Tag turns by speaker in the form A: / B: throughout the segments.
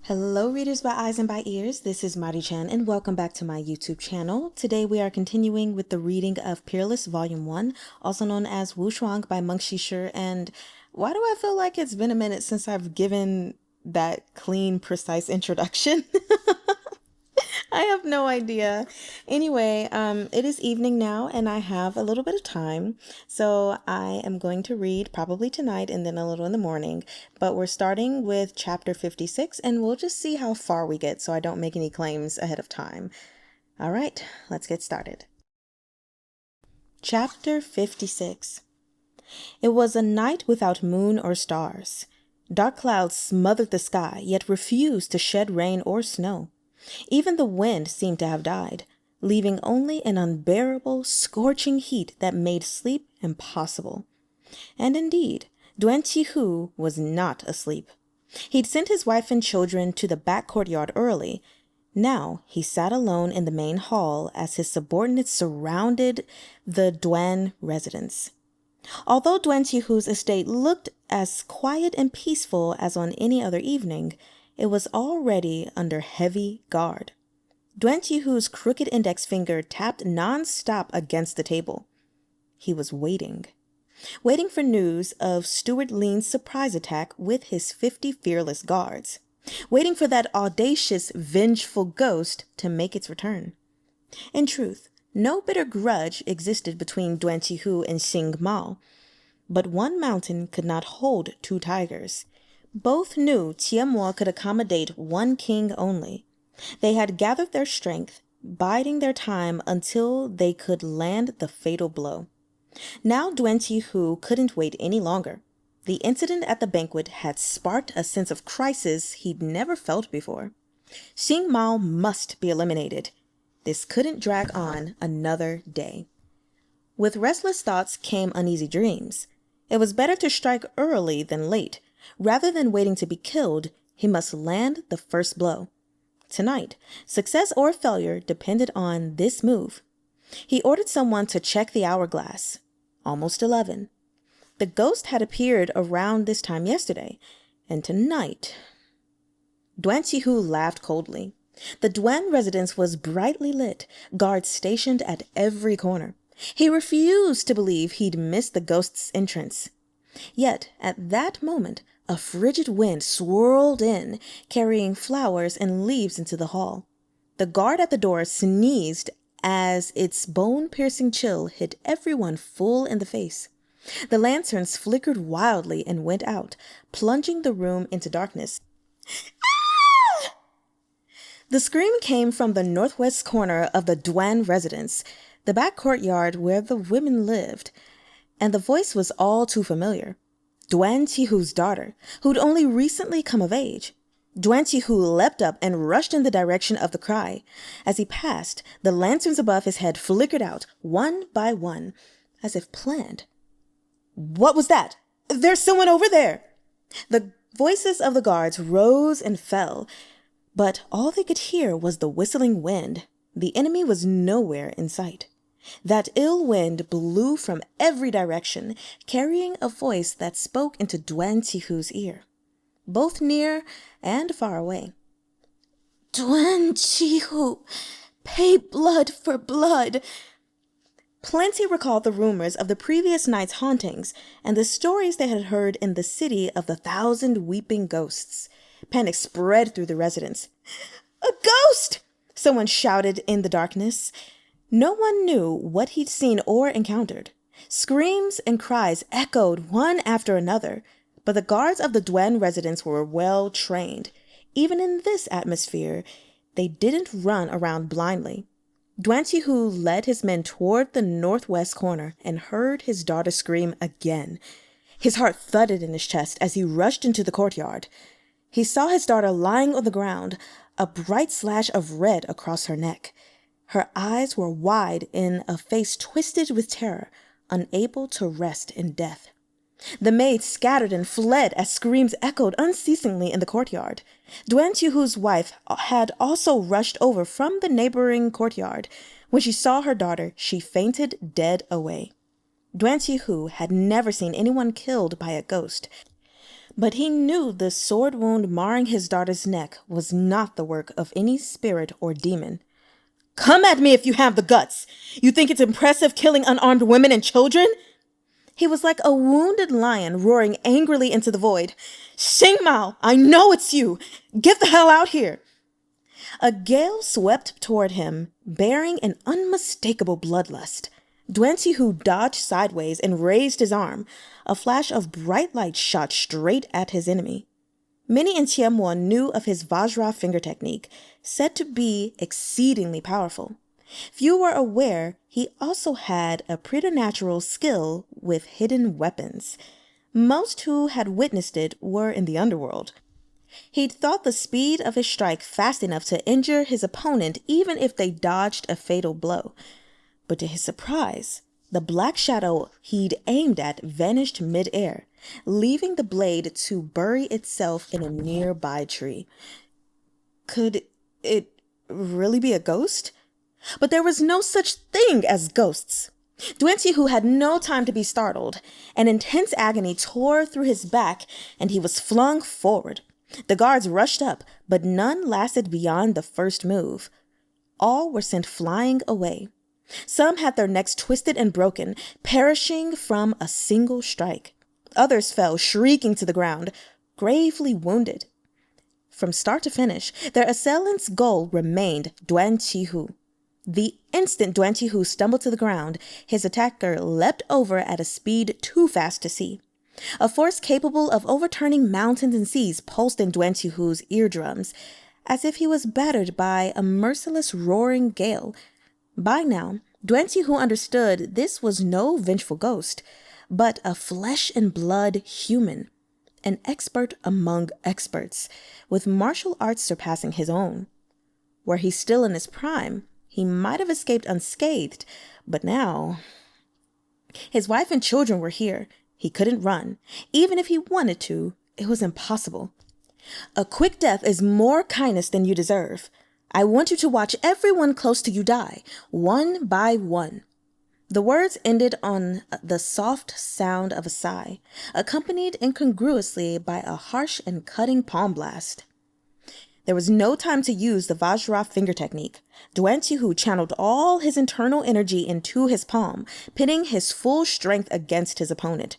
A: Hello readers by eyes and by ears, this is Mari-chan and welcome back to my YouTube channel. Today we are continuing with the reading of Peerless Volume 1, also known as Wu Shuang by Meng Xi Shi. And why do I feel like it's been a minute since I've given that clean, precise introduction? I have no idea. Anyway, it is evening now and I have a little bit of time. So I am going to read probably tonight and then a little in the morning. But we're starting with chapter 56 and we'll just see how far we get so I don't make any claims ahead of time. All right, let's get started. Chapter 56. It was a night without moon or stars. Dark clouds smothered the sky, yet refused to shed rain or snow. Even the wind seemed to have died, leaving only an unbearable, scorching heat that made sleep impossible. And indeed, Duan Qihu was not asleep. He'd sent his wife and children to the back courtyard early. Now he sat alone in the main hall as his subordinates surrounded the Duan residence. Although Duan Qihu's estate looked as quiet and peaceful as on any other evening, it was already under heavy guard. Duan Qihu's crooked index finger tapped non-stop against the table. He was waiting for news of Steward Lean's surprise attack with his 50 fearless guards, waiting for that audacious, vengeful ghost to make its return. In truth, no bitter grudge existed between Duan Qihu and Xing Mao, but one mountain could not hold two tigers. Both knew Tianmo could accommodate one king only. They had gathered their strength, biding their time until they could land the fatal blow. Now Duan Qihu couldn't wait any longer. The incident at the banquet had sparked a sense of crisis he'd never felt before. Xing Mao must be eliminated. This couldn't drag on another day. With restless thoughts came uneasy dreams. It was better to strike early than late. Rather than waiting to be killed, he must land the first blow. Tonight, success or failure depended on this move. He ordered someone to check the hourglass. Almost 11. The ghost had appeared around this time yesterday, and tonight... Duan Qihu laughed coldly. The Duan residence was brightly lit, guards stationed at every corner. He refused to believe he'd missed the ghost's entrance. Yet, at that moment, a frigid wind swirled in, carrying flowers and leaves into the hall. The guard at the door sneezed as its bone-piercing chill hit everyone full in the face. The lanterns flickered wildly and went out, plunging the room into darkness. Ah! The scream came from the northwest corner of the Duan residence, the back courtyard where the women lived, and the voice was all too familiar. Duan Qihu's daughter, who'd only recently come of age. Duan Qihu leapt up and rushed in the direction of the cry. As he passed, the lanterns above his head flickered out, one by one, as if planned. "What was that? There's someone over there!" The voices of the guards rose and fell, but all they could hear was the whistling wind. The enemy was nowhere in sight. That ill wind blew from every direction, carrying a voice that spoke into Duan Qihu's ear, both near and far away. "Duan Qihu, pay blood for blood." Plenty recalled the rumors of the previous night's hauntings and the stories they had heard in the city of the 1,000 weeping ghosts. Panic spread through the residence. "A ghost!" someone shouted in the darkness. No one knew what he'd seen or encountered. Screams and cries echoed one after another, but the guards of the Duan residence were well trained. Even in this atmosphere, they didn't run around blindly. Duan Qihu led his men toward the northwest corner and heard his daughter scream again. His heart thudded in his chest as he rushed into the courtyard. He saw his daughter lying on the ground, a bright slash of red across her neck. Her eyes were wide in a face twisted with terror, unable to rest in death. The maids scattered and fled as screams echoed unceasingly in the courtyard. Duan Qihu's wife had also rushed over from the neighboring courtyard. When she saw her daughter, she fainted dead away. Duan Qihu had never seen anyone killed by a ghost, But he knew the sword wound marring his daughter's neck was not the work of any spirit or demon. "Come at me if you have the guts! You think it's impressive killing unarmed women and children?" He was like a wounded lion roaring angrily into the void. "Xingmao, I know it's you! Get the hell out here!" A gale swept toward him, bearing an unmistakable bloodlust. Duan Qihu dodged sideways and raised his arm. A flash of bright light shot straight at his enemy. Many in Qianmo knew of his Vajra finger technique, said to be exceedingly powerful. Few were aware he also had a preternatural skill with hidden weapons. Most who had witnessed it were in the underworld. He'd thought the speed of his strike fast enough to injure his opponent even if they dodged a fatal blow. But to his surprise, the black shadow he'd aimed at vanished mid-air, leaving the blade to bury itself in a nearby tree. Could it really be a ghost? But there was no such thing as ghosts. Duan Qihu had no time to be startled. An intense agony tore through his back, and he was flung forward. The guards rushed up, but none lasted beyond the first move. All were sent flying away. Some had their necks twisted and broken, perishing from a single strike. Others fell shrieking to the ground, gravely wounded. From start to finish, their assailant's goal remained Duan Qihu. The instant Duan Qihu stumbled to the ground, his attacker leapt over at a speed too fast to see. A force capable of overturning mountains and seas pulsed in Duan Qihu's eardrums, as if he was battered by a merciless roaring gale. By now, Duan Qihu understood this was no vengeful ghost, but a flesh-and-blood human, an expert among experts, with martial arts surpassing his own. Were he still in his prime, he might have escaped unscathed, but now... His wife and children were here. He couldn't run. Even if he wanted to, it was impossible. "A quick death is more kindness than you deserve. I want you to watch everyone close to you die, one by one." The words ended on the soft sound of a sigh, accompanied incongruously by a harsh and cutting palm blast. There was no time to use the Vajra finger technique. Duan Qihu channeled all his internal energy into his palm, pitting his full strength against his opponent.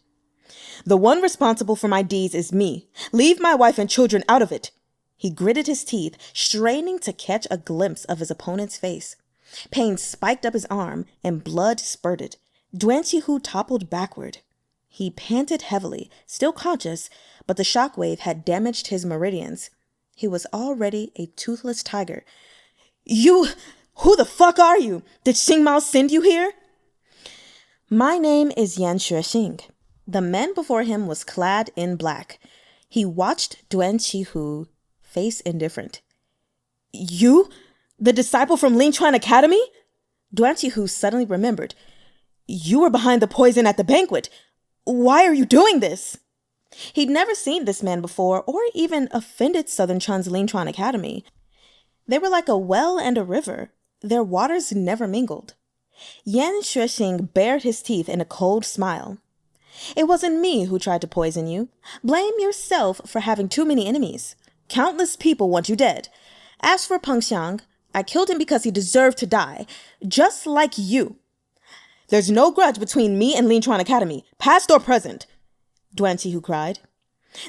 A: "The one responsible for my deeds is me. Leave my wife and children out of it." He gritted his teeth, straining to catch a glimpse of his opponent's face. Pain spiked up his arm, and blood spurted. Duan Qihu toppled backward. He panted heavily, still conscious, but the shockwave had damaged his meridians. He was already a toothless tiger. Who the fuck are you? Did Xingmao send you here?" "My name is Yan Xuexing." The man before him was clad in black. He watched Duan Qihu, face indifferent. "You? The disciple from Lingchuan Academy?" Duan Qihu suddenly remembered. "You were behind the poison at the banquet. Why are you doing this?" He'd never seen this man before, or even offended Southern Chun's Lingchuan Academy. They were like a well and a river. Their waters never mingled. Yan Xuexing bared his teeth in a cold smile. "It wasn't me who tried to poison you. Blame yourself for having too many enemies. Countless people want you dead. As for Peng Xiang, I killed him because he deserved to die, just like you. There's no grudge between me and Lingchuan Academy, past or present," Duan Qihu cried.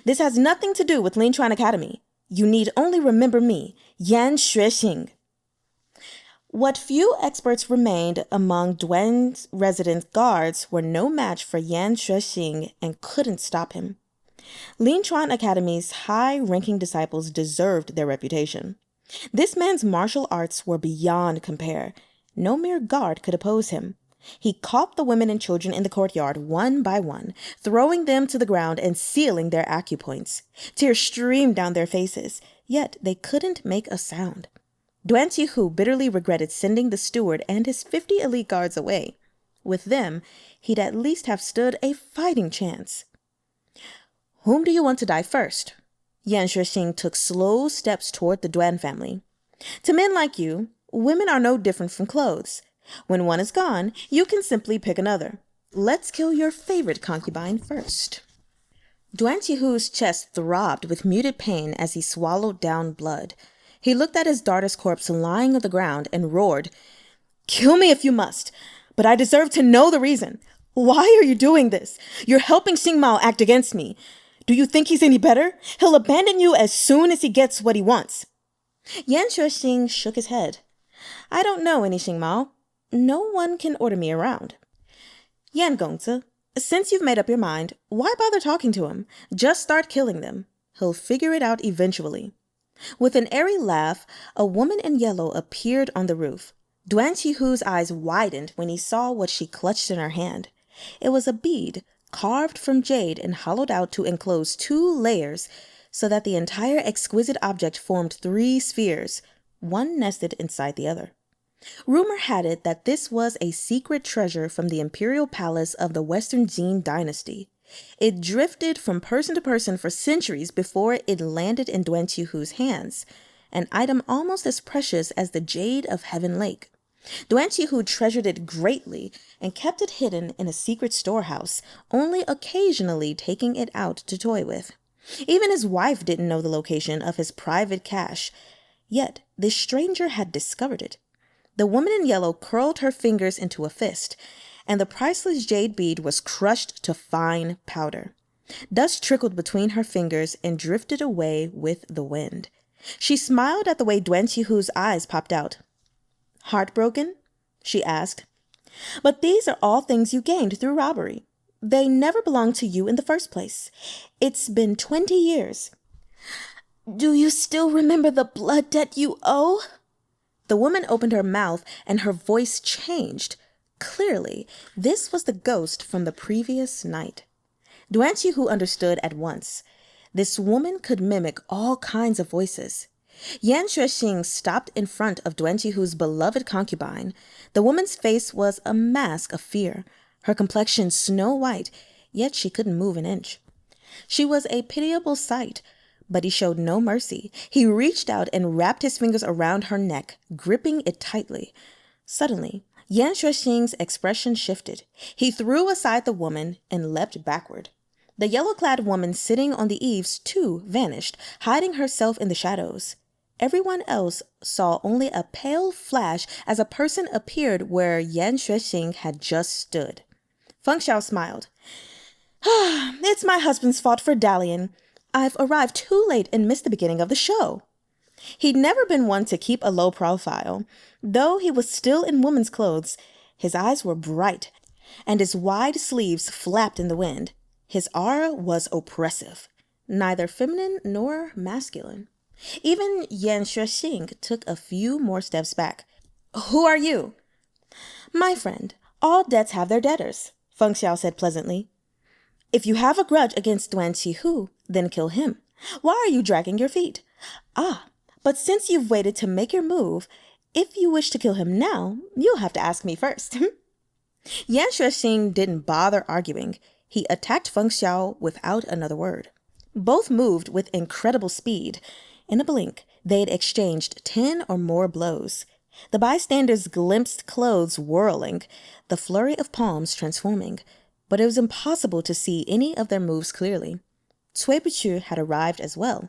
A: "This has nothing to do with Lingchuan Academy. You need only remember me, Yan Xuexing." What few experts remained among Duan's resident guards were no match for Yan Xuexing and couldn't stop him. Lingchuan Academy's high-ranking disciples deserved their reputation. This man's martial arts were beyond compare. No mere guard could oppose him. He caught the women and children in the courtyard one by one, throwing them to the ground and sealing their acupoints. Tears streamed down their faces, yet they couldn't make a sound. Duan Qihu bitterly regretted sending the steward and his 50 elite guards away. With them, he'd at least have stood a fighting chance. "Whom do you want to die first?" Yan Xuexing took slow steps toward the Duan family. "To men like you, women are no different from clothes. When one is gone, you can simply pick another. Let's kill your favorite concubine first." Duan Qihu's chest throbbed with muted pain as he swallowed down blood. He looked at his daughter's corpse lying on the ground and roared, "Kill me if you must, but I deserve to know the reason. Why are you doing this? You're helping Xingmao act against me. Do you think he's any better? He'll abandon you as soon as he gets what he wants." Yan Xuexing shook his head. "I don't know any Xingmao. No one can order me around." "Yan Gongzi, since you've made up your mind, why bother talking to him? Just start killing them. He'll figure it out eventually." With an airy laugh, a woman in yellow appeared on the roof. Duan Qihu's eyes widened when he saw what she clutched in her hand. It was a bead, carved from jade and hollowed out to enclose 2 layers, so that the entire exquisite object formed 3 spheres, one nested inside the other. Rumor had it that this was a secret treasure from the imperial palace of the Western Jin dynasty. It drifted from person to person for centuries before it landed in Duan Qihu's hands, an item almost as precious as the jade of Heaven Lake. Duan Qihu treasured it greatly and kept it hidden in a secret storehouse, only occasionally taking it out to toy with. Even his wife didn't know the location of his private cache, yet this stranger had discovered it. The woman in yellow curled her fingers into a fist, and the priceless jade bead was crushed to fine powder. Dust trickled between her fingers and drifted away with the wind. She smiled at the way Duan Qihu's eyes popped out. "Heartbroken?" she asked. "But these are all things you gained through robbery. They never belonged to you in the first place. It's been 20 years. Do you still remember the blood debt you owe?" The woman opened her mouth and her voice changed. Clearly, this was the ghost from the previous night. Duan Qihu understood at once. This woman could mimic all kinds of voices. Yan Xuexing stopped in front of Duan Qihu's beloved concubine. The woman's face was a mask of fear, her complexion snow white, yet she couldn't move an inch. She was a pitiable sight, but he showed no mercy. He reached out and wrapped his fingers around her neck, gripping it tightly. Suddenly, Yan Xuexing's expression shifted. He threw aside the woman and leapt backward. The yellow-clad woman sitting on the eaves, too, vanished, hiding herself in the shadows. Everyone else saw only a pale flash as a person appeared where Yan Xuexing had just stood. Feng Xiao smiled. "It's my husband's fault for dallying. I've arrived too late and missed the beginning of the show." He'd never been one to keep a low profile. Though he was still in woman's clothes, his eyes were bright, and his wide sleeves flapped in the wind. His aura was oppressive, neither feminine nor masculine. Even Yan Xuexing took a few more steps back. "Who are you?" "My friend, all debts have their debtors," Feng Xiao said pleasantly. "If you have a grudge against Duan Qihu, then kill him. Why are you dragging your feet? Ah, but since you've waited to make your move, if you wish to kill him now, you'll have to ask me first." Yan Xuexing didn't bother arguing. He attacked Feng Xiao without another word. Both moved with incredible speed. In a blink, they'd exchanged 10 or more blows. The bystanders glimpsed clothes whirling, the flurry of palms transforming, but it was impossible to see any of their moves clearly. Cui Buchu had arrived as well.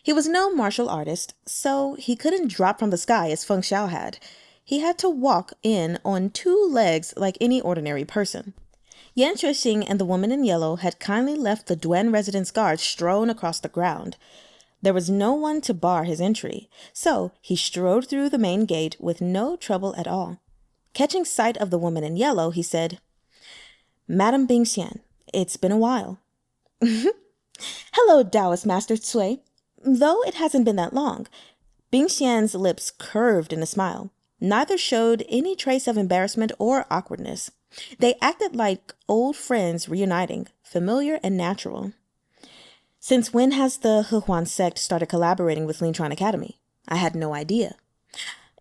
A: He was no martial artist, so he couldn't drop from the sky as Feng Xiao had. He had to walk in on 2 legs like any ordinary person. Yan Xuexing and the woman in yellow had kindly left the Duan residence guard strewn across the ground. There was no one to bar his entry, so he strode through the main gate with no trouble at all. Catching sight of the woman in yellow, he said, "Madam Bingxian, it's been a while." "Hello, Taoist Master Cui. Though it hasn't been that long." Bingxian's lips curved in a smile. Neither showed any trace of embarrassment or awkwardness. They acted like old friends reuniting, familiar and natural. "Since when has the Hehuan sect started collaborating with Lintron Academy? I had no idea."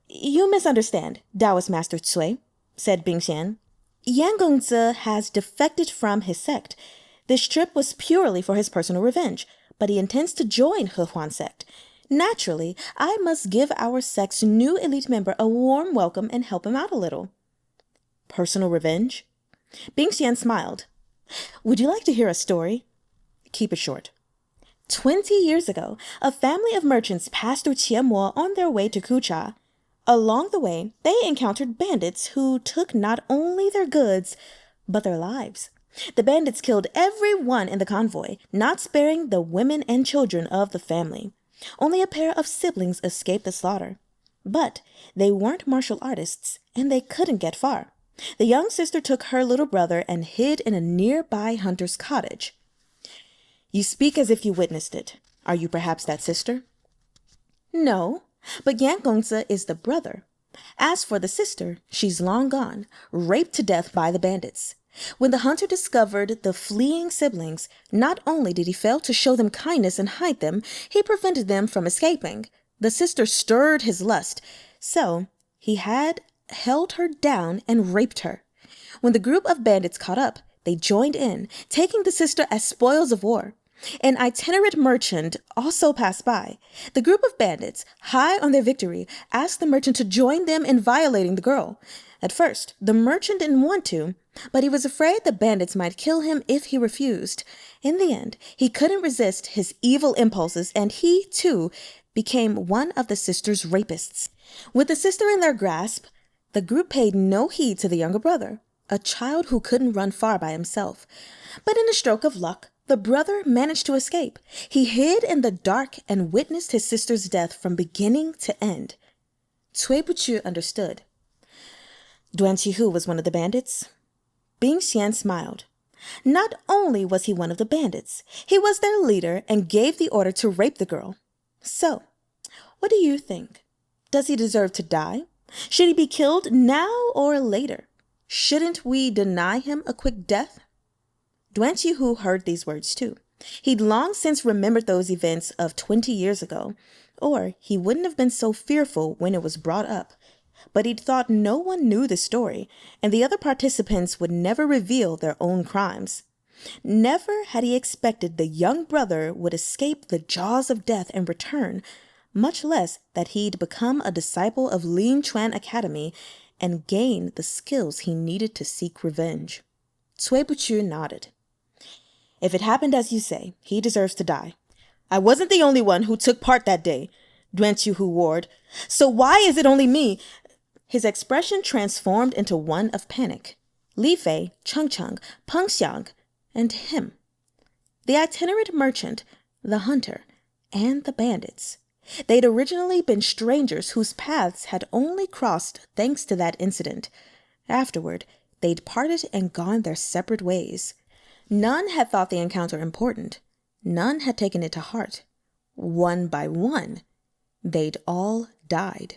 A: "You misunderstand, Taoist Master Cui," said Bingxian. "Yan Gongzi has defected from his sect. This trip was purely for his personal revenge, but he intends to join Hehuan sect. Naturally, I must give our sect's new elite member a warm welcome and help him out a little." "Personal revenge?" Bingxian smiled. "Would you like to hear a story?" Keep it short. 20 years ago, a family of merchants passed through Qianmo on their way to Kucha. Along the way, they encountered bandits who took not only their goods, but their lives. The bandits killed everyone in the convoy, not sparing the women and children of the family. Only a pair of siblings escaped the slaughter. But they weren't martial artists, and they couldn't get far. The young sister took her little brother and hid in a nearby hunter's cottage. You speak as if you witnessed it. Are you perhaps that sister? No, but Yan Gongzi is the brother. As for the sister, she's long gone, raped to death by the bandits. When the hunter discovered the fleeing siblings, not only did he fail to show them kindness and hide them, he prevented them from escaping. The sister stirred his lust, so he had held her down and raped her. When the group of bandits caught up, they joined in, taking the sister as spoils of war. An itinerant merchant also passed by. The group of bandits, high on their victory, asked the merchant to join them in violating the girl. At first, the merchant didn't want to, but he was afraid the bandits might kill him if he refused. In the end, he couldn't resist his evil impulses, and he, too, became one of the sister's rapists. With the sister in their grasp, the group paid no heed to the younger brother, a child who couldn't run far by himself. But in a stroke of luck, the brother managed to escape. He hid in the dark and witnessed his sister's death from beginning to end. Cui Buchu understood. Duan Qihu was one of the bandits. Bing Xian smiled. Not only was he one of the bandits, he was their leader and gave the order to rape the girl. So, what do you think? Does he deserve to die? Should he be killed now or later? Shouldn't we deny him a quick death? Duan Qihu heard these words too. He'd long since remembered those events of 20 years ago, or he wouldn't have been so fearful when it was brought up. But he'd thought no one knew the story, and the other participants would never reveal their own crimes. Never had he expected the young brother would escape the jaws of death and return, much less that he'd become a disciple of Lin Chuan Academy and gain the skills he needed to seek revenge. Cui Buchu nodded. If it happened as you say, he deserves to die. I wasn't the only one who took part that day, Duan Qihu roared. So why is it only me? His expression transformed into one of panic. Li Fei, Cheng Cheng, Peng Xiang, and him. The itinerant merchant, the hunter, and the bandits. They'd originally been strangers whose paths had only crossed thanks to that incident. Afterward, they'd parted and gone their separate ways. None had thought the encounter important. None had taken it to heart. One by one, they'd all died.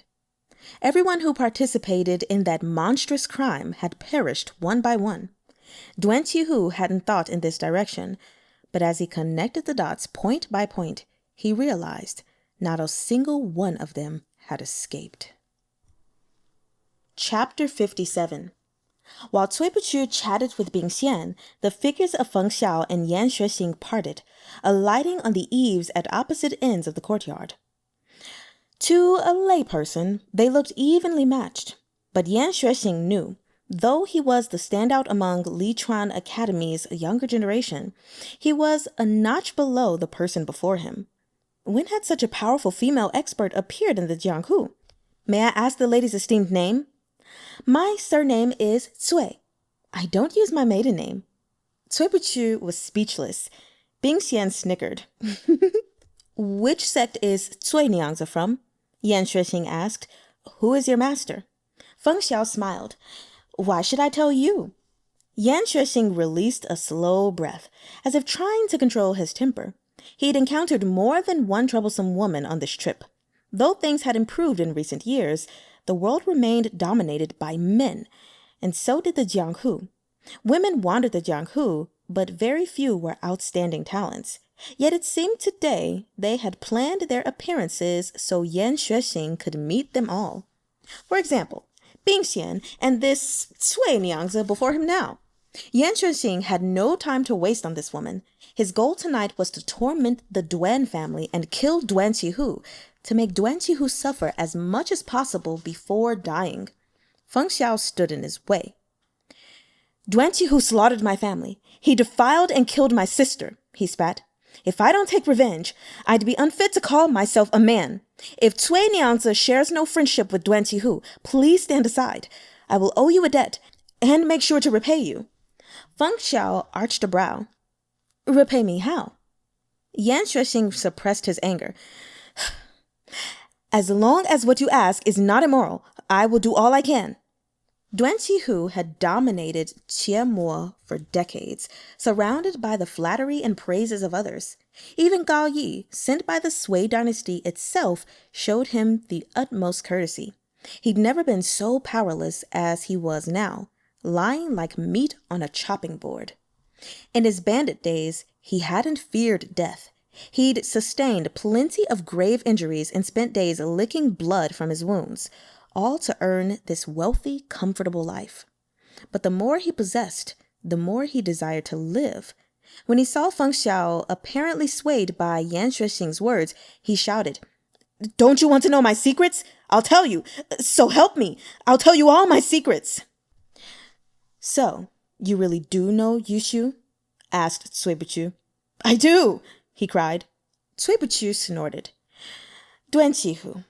A: Everyone who participated in that monstrous crime had perished one by one. Duan Qihu hadn't thought in this direction, but as he connected the dots point by point, he realized not a single one of them had escaped. Chapter 57. While Cui Buchu chatted with Bing Xian, the figures of Feng Xiao and Yan Xuexing parted, alighting on the eaves at opposite ends of the courtyard. To a layperson, they looked evenly matched, but Yan Xuexing knew, though he was the standout among Li Chuan Academy's younger generation, he was a notch below the person before him. When had such a powerful female expert appeared in the Jianghu? May I ask the lady's esteemed name? My surname is Cui. I don't use my maiden name. Cui Buchu was speechless. Bing Xian snickered. Which sect is Cui Niangzi from? Yan Xuexing asked. Who is your master? Feng Xiao smiled. Why should I tell you? Yan Xuexing released a slow breath, as if trying to control his temper. He'd encountered more than one troublesome woman on this trip. Though things had improved in recent years, the world remained dominated by men, and so did the Jianghu. Women wandered the Jianghu, but very few were outstanding talents. Yet it seemed today they had planned their appearances so Yan Xuexing could meet them all. For example, Bing Xian and this Cui Niangzi before him now. Yan Xuexing had no time to waste on this woman. His goal tonight was to torment the Duan family and kill Duan Qihu, to make Duan Qihu suffer as much as possible before dying. Feng Xiao stood in his way. Duan Qihu slaughtered my family. He defiled and killed my sister. he spat. If I don't take revenge, I'd be unfit to call myself a man. If Cui Niangzi shares no friendship with Duan Qihu, please stand aside. I will owe you a debt, and make sure to repay you. Feng Xiao arched a brow. Repay me how? Yan Xuexing suppressed his anger. As long as what you ask is not immoral, I will do all I can. Duan Qihu had dominated Mo for decades, surrounded by the flattery and praises of others. Even Gao Yi, sent by the Sui dynasty itself, showed him the utmost courtesy. He'd never been so powerless as he was now, lying like meat on a chopping board. In his bandit days, he hadn't feared death. He'd sustained plenty of grave injuries and spent days licking blood from his wounds, all to earn this wealthy, comfortable life. But the more he possessed, the more he desired to live. When he saw Feng Xiao apparently swayed by Yan Xuexing's words, he shouted, Don't you want to know my secrets? I'll tell you. So help me. I'll tell you all my secrets. So, you really do know Yushu? Asked Cui Buchu. I do, he cried. Cui Buchu snorted. Duan Qihu,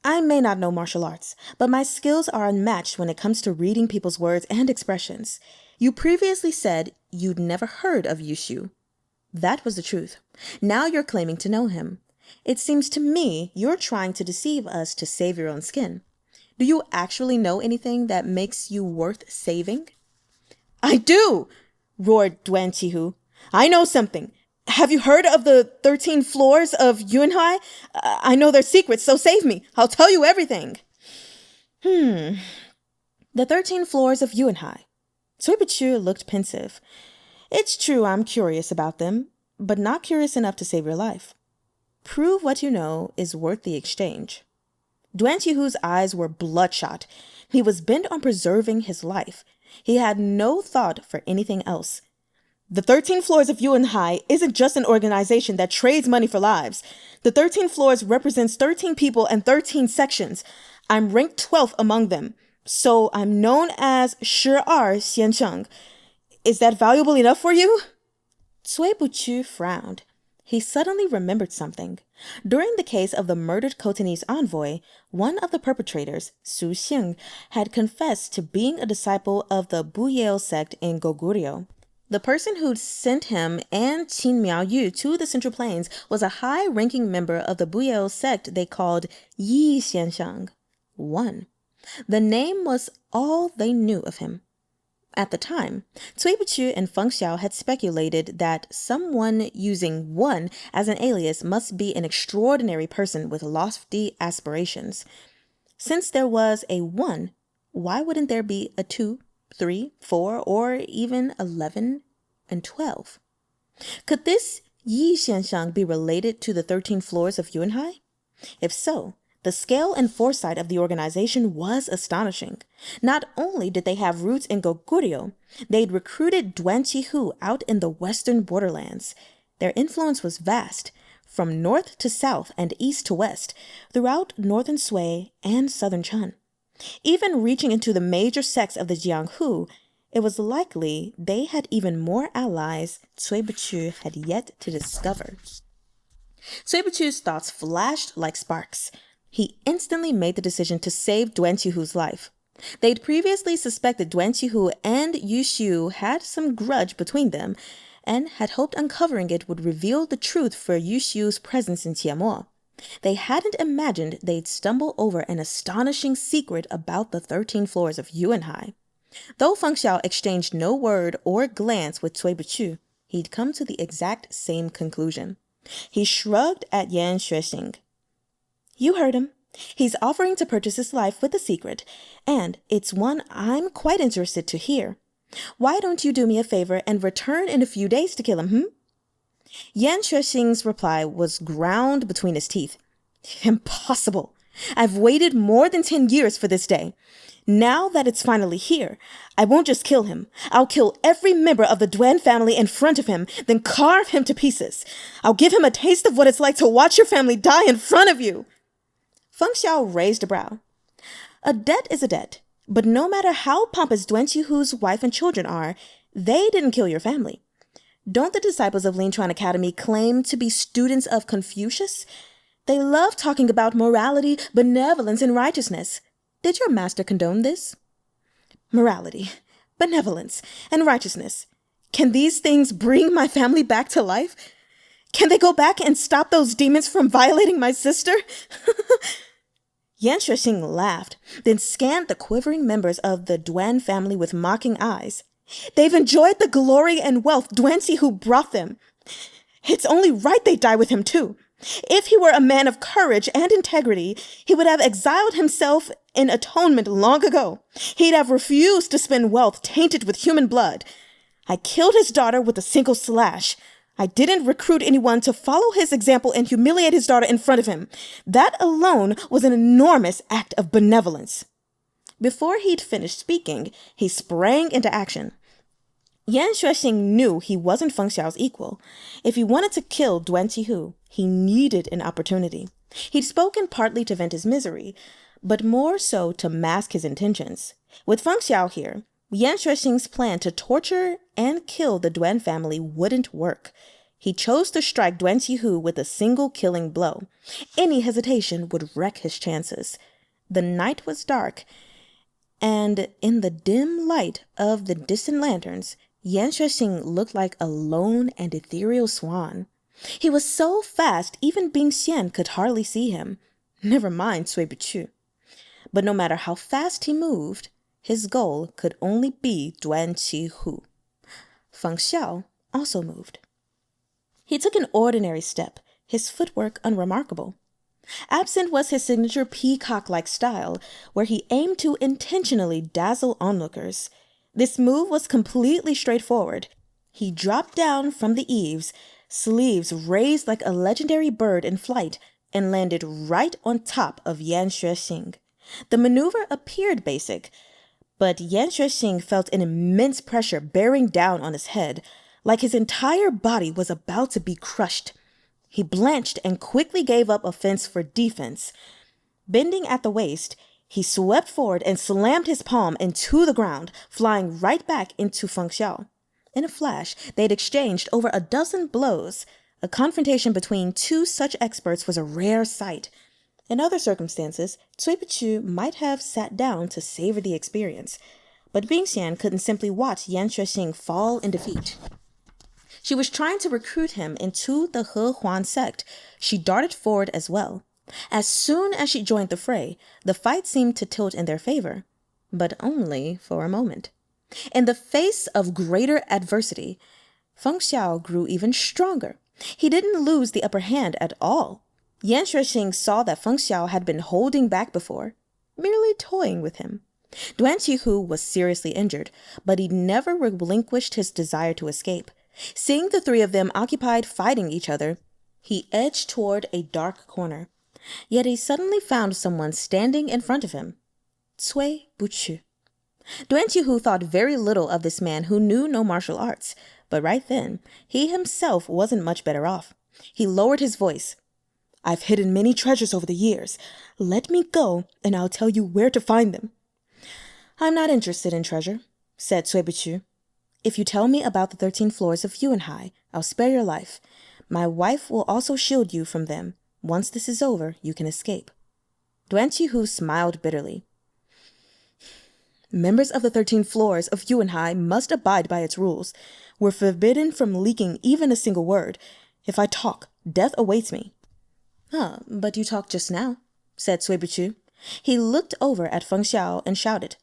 A: I may not know martial arts, but my skills are unmatched when it comes to reading people's words and expressions. You previously said you'd never heard of Yushu. That was the truth. Now you're claiming to know him. It seems to me you're trying to deceive us to save your own skin. Do you actually know anything that makes you worth saving? I do, roared Duan Qihu. I know something. Have you heard of the 13 floors of Yunhai? I know their secrets, so save me. I'll tell you everything. The 13 floors of Yunhai. Cui Buchu looked pensive. It's true I'm curious about them, but not curious enough to save your life. Prove what you know is worth the exchange. Duan Qihu's eyes were bloodshot. He was bent on preserving his life. He had no thought for anything else. The 13 floors of Yunhai isn't just an organization that trades money for lives. The 13 floors represents 13 people and 13 sections. I'm ranked 12th among them, so I'm known as Shi Xiancheng. Is that valuable enough for you? Cui Buchu frowned. He suddenly remembered something. During the case of the murdered Khotanese envoy, one of the perpetrators, Su Xing, had confessed to being a disciple of the Buyeo sect in Goguryeo. The person who'd sent him and Qin Miaoyu to the Central Plains was a high-ranking member of the Buyeo sect they called Yi Xianshang. One. The name was all they knew of him. At the time, Cui Buchu and Feng Xiao had speculated that someone using one as an alias must be an extraordinary person with lofty aspirations. Since there was a 1, why wouldn't there be a 2, 3, 4, or even 11 and 12? Could this Yi Xianshang be related to the 13 floors of Yunhai? If so, the scale and foresight of the organization was astonishing. Not only did they have roots in Goguryeo, they'd recruited Duan Qihu out in the western borderlands. Their influence was vast, from north to south and east to west, throughout northern Sui and southern Chun. Even reaching into the major sects of the Jianghu, it was likely they had even more allies Cui Buchu had yet to discover. Cui Buchu's thoughts flashed like sparks. He instantly made the decision to save Duan Qihu's life. They'd previously suspected Duan Qihu and Yushu had some grudge between them, and had hoped uncovering it would reveal the truth for Yushu's presence in Tiamo. They hadn't imagined they'd stumble over an astonishing secret about the 13 floors of Yunhai. Though Feng Xiao exchanged no word or glance with Cui Buchu, he'd come to the exact same conclusion. He shrugged at Yan Xuexing. You heard him. He's offering to purchase his life with a secret, and it's one I'm quite interested to hear. Why don't you do me a favor and return in a few days to kill him, Yan Xuexing's reply was ground between his teeth. Impossible. I've waited more than 10 years for this day. Now that it's finally here, I won't just kill him. I'll kill every member of the Duan family in front of him, then carve him to pieces. I'll give him a taste of what it's like to watch your family die in front of you. Feng Xiao raised a brow. A debt is a debt, but no matter how pompous Duan Qihu's wife and children are, they didn't kill your family. Don't the disciples of Lin Chuan Academy claim to be students of Confucius? They love talking about morality, benevolence, and righteousness. Did your master condone this? Morality, benevolence, and righteousness. Can these things bring my family back to life? Can they go back and stop those demons from violating my sister? Yan Shuixing laughed, then scanned the quivering members of the Duan family with mocking eyes. They've enjoyed the glory and wealth Duan Qihu brought them. It's only right they die with him, too. If he were a man of courage and integrity, he would have exiled himself in atonement long ago. He'd have refused to spend wealth tainted with human blood. I killed his daughter with a single slash. I didn't recruit anyone to follow his example and humiliate his daughter in front of him. That alone was an enormous act of benevolence. Before he'd finished speaking, he sprang into action. Yan Shuixing knew he wasn't Feng Xiao's equal. If he wanted to kill Duan Qihu, he needed an opportunity. He'd spoken partly to vent his misery, but more so to mask his intentions. With Feng Xiao here, Yan Shuixing's plan to torture and kill the Duan family wouldn't work. He chose to strike Duan Qihu with a single killing blow. Any hesitation would wreck his chances. The night was dark, and in the dim light of the distant lanterns, Yan Shuixing looked like a lone and ethereal swan. He was so fast even Bing Xian could hardly see him. Never mind Cui Bichu. But no matter how fast he moved, his goal could only be Duan Qihu. Feng Xiao also moved. He took an ordinary step, his footwork unremarkable. Absent was his signature peacock-like style, where he aimed to intentionally dazzle onlookers. This move was completely straightforward. He dropped down from the eaves, sleeves raised like a legendary bird in flight, and landed right on top of Yan Shuixing. The maneuver appeared basic, but Yan Shuixing felt an immense pressure bearing down on his head, like his entire body was about to be crushed. He blanched and quickly gave up offense for defense. Bending at the waist, he swept forward and slammed his palm into the ground, flying right back into Feng Xiao. In a flash, they'd exchanged over a dozen blows. A confrontation between two such experts was a rare sight. In other circumstances, Cui Bichu might have sat down to savor the experience, but Bing Xian couldn't simply watch Yan Shuixing fall in defeat. She was trying to recruit him into the He Huan sect. She darted forward as well. As soon as she joined the fray, the fight seemed to tilt in their favor, but only for a moment. In the face of greater adversity, Feng Xiao grew even stronger. He didn't lose the upper hand at all. Yan Shuixing saw that Feng Xiao had been holding back before, merely toying with him. Duan Qihu was seriously injured, but he never relinquished his desire to escape. Seeing the three of them occupied fighting each other, he edged toward a dark corner. Yet he suddenly found someone standing in front of him. Cui Bichu. Duan Qihu thought very little of this man who knew no martial arts, but right then, he himself wasn't much better off. He lowered his voice. I've hidden many treasures over the years. Let me go, and I'll tell you where to find them. I'm not interested in treasure, said Cui Bichu. If you tell me about the 13 floors of Yuanhai, I'll spare your life. My wife will also shield you from them. Once this is over, you can escape. Duan Qihu smiled bitterly. Members of the 13 floors of Yuanhai must abide by its rules. We're forbidden from leaking even a single word. If I talk, death awaits me. But you talked just now, said Cui Bichu. He looked over at Feng Xiao and shouted,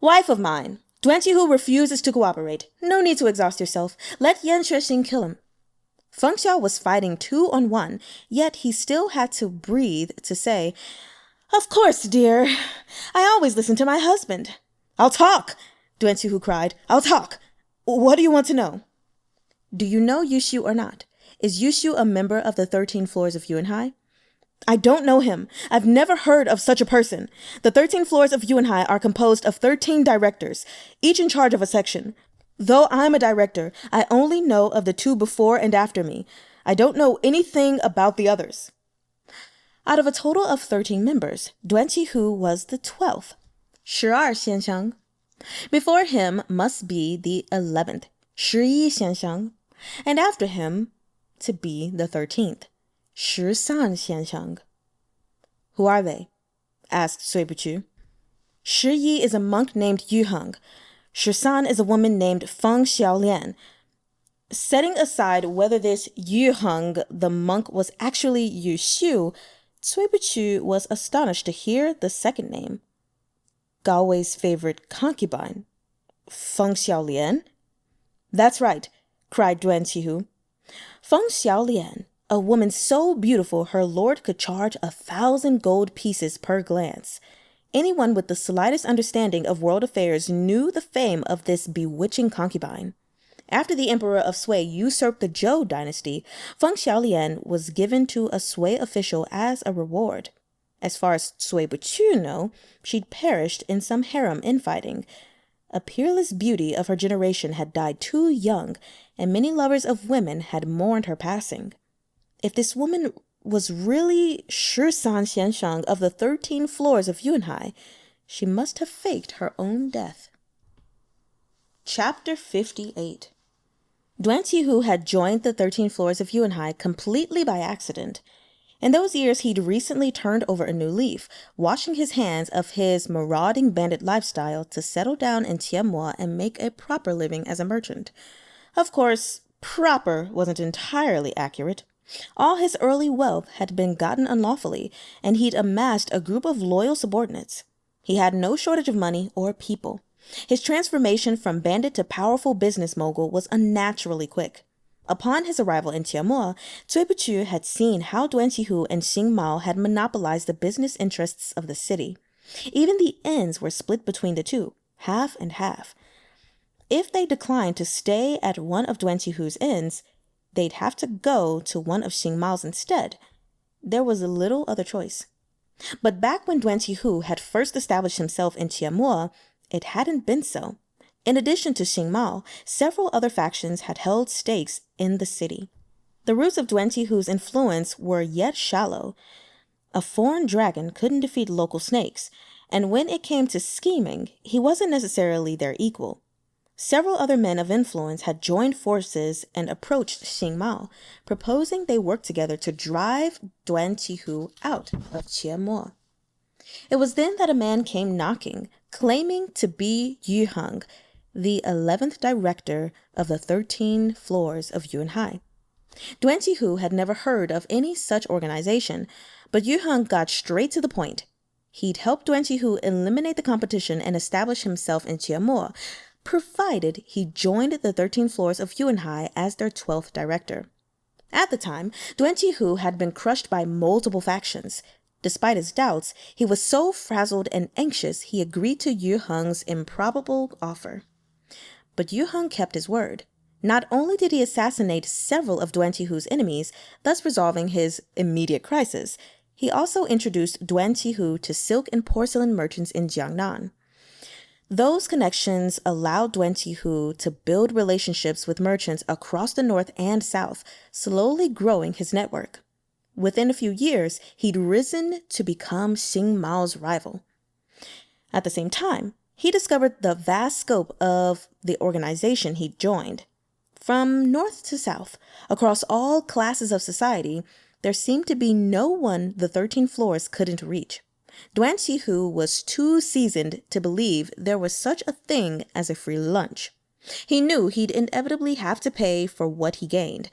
A: Wife of mine, Duan Qihu refuses to cooperate. No need to exhaust yourself. Let Yan Shuixing kill him. Feng Xiao was fighting 2-on-1, yet he still had to breathe to say, Of course, dear. I always listen to my husband. I'll talk, Duan Qihu cried. I'll talk. What do you want to know? Do you know Yushu or not? Is Yushu a member of the 13 floors of Yuanhai? I don't know him. I've never heard of such a person. The 13 floors of Yuanhai are composed of 13 directors, each in charge of a section. Though I'm a director, I only know of the 2 before and after me. I don't know anything about the others. Out of a total of 13 members, Duan Qihu was the 12th. 12先生. Before him must be the 11th, 11先生. and after him to be the 13th, 13先生. Who are they? Asked Sui Buchu. Shi Yi is a monk named Yu Heng. 13 is a woman named Feng Xiaolian. Setting aside whether this Yu Heng, the monk, was actually Yu Xiu, Cui Buchu was astonished to hear the second name. Gao Wei's favorite concubine, Feng Xiaolian? That's right, cried Duan Qihu. Feng Xiaolian, a woman so beautiful her lord could charge 1,000 gold pieces per glance. Anyone with the slightest understanding of world affairs knew the fame of this bewitching concubine. After the emperor of Sui usurped the Zhou dynasty, Feng Xiaolian was given to a Sui official as a reward. As far as Sui Buchu know, she'd perished in some harem infighting. A peerless beauty of her generation had died too young, and many lovers of women had mourned her passing. If this woman was really 13 先生of the 13 floors of Yunhai, she must have faked her own death. Chapter 58. Duan Qihu had joined the 13 floors of Yunhai completely by accident. In those years, he'd recently turned over a new leaf, washing his hands of his marauding bandit lifestyle to settle down in Tianmo and make a proper living as a merchant. Of course, proper wasn't entirely accurate. All his early wealth had been gotten unlawfully, and he'd amassed a group of loyal subordinates. He had no shortage of money or people. His transformation from bandit to powerful business mogul was unnaturally quick. Upon his arrival in Tianmo, Cui Buchu had seen how Duan Qihu and Xing Mao had monopolized the business interests of the city. Even the inns were split between the two, half and half. If they declined to stay at one of Duan Qihu's inns, they'd have to go to one of Xing Mao's instead. There was little other choice. But back when Duan Qihu had first established himself in Tianmo, it hadn't been so. In addition to Xing Mao, several other factions had held stakes in the city. The roots of Duan Qihu's influence were yet shallow. A foreign dragon couldn't defeat local snakes, and when it came to scheming, he wasn't necessarily their equal. Several other men of influence had joined forces and approached Xing Mao, proposing they work together to drive Duan Qihu out of Tianmo. It was then that a man came knocking, claiming to be Yu Heng, the 11th director of the 13 floors of Yunhai. Duan Qihu had never heard of any such organization, but Yu Heng got straight to the point. He'd help Duan Qihu eliminate the competition and establish himself in Tianmo, provided he joined the 13 floors of Yunhai as their 12th director. At the time, Duan Qihu had been crushed by multiple factions. Despite his doubts, he was so frazzled and anxious he agreed to Yu Heng's improbable offer. But Yu Heng kept his word. Not only did he assassinate several of Duan Qihu's enemies, thus resolving his immediate crisis, he also introduced Duan Qihu to silk and porcelain merchants in Jiangnan. Those connections allowed Duan Qihu to build relationships with merchants across the north and south, slowly growing his network. Within a few years, he'd risen to become Xing Mao's rival. At the same time, he discovered the vast scope of the organization he'd joined. From north to south, across all classes of society, there seemed to be no one the 13 floors couldn't reach. Duan Qihu was too seasoned to believe there was such a thing as a free lunch. He knew he'd inevitably have to pay for what he gained.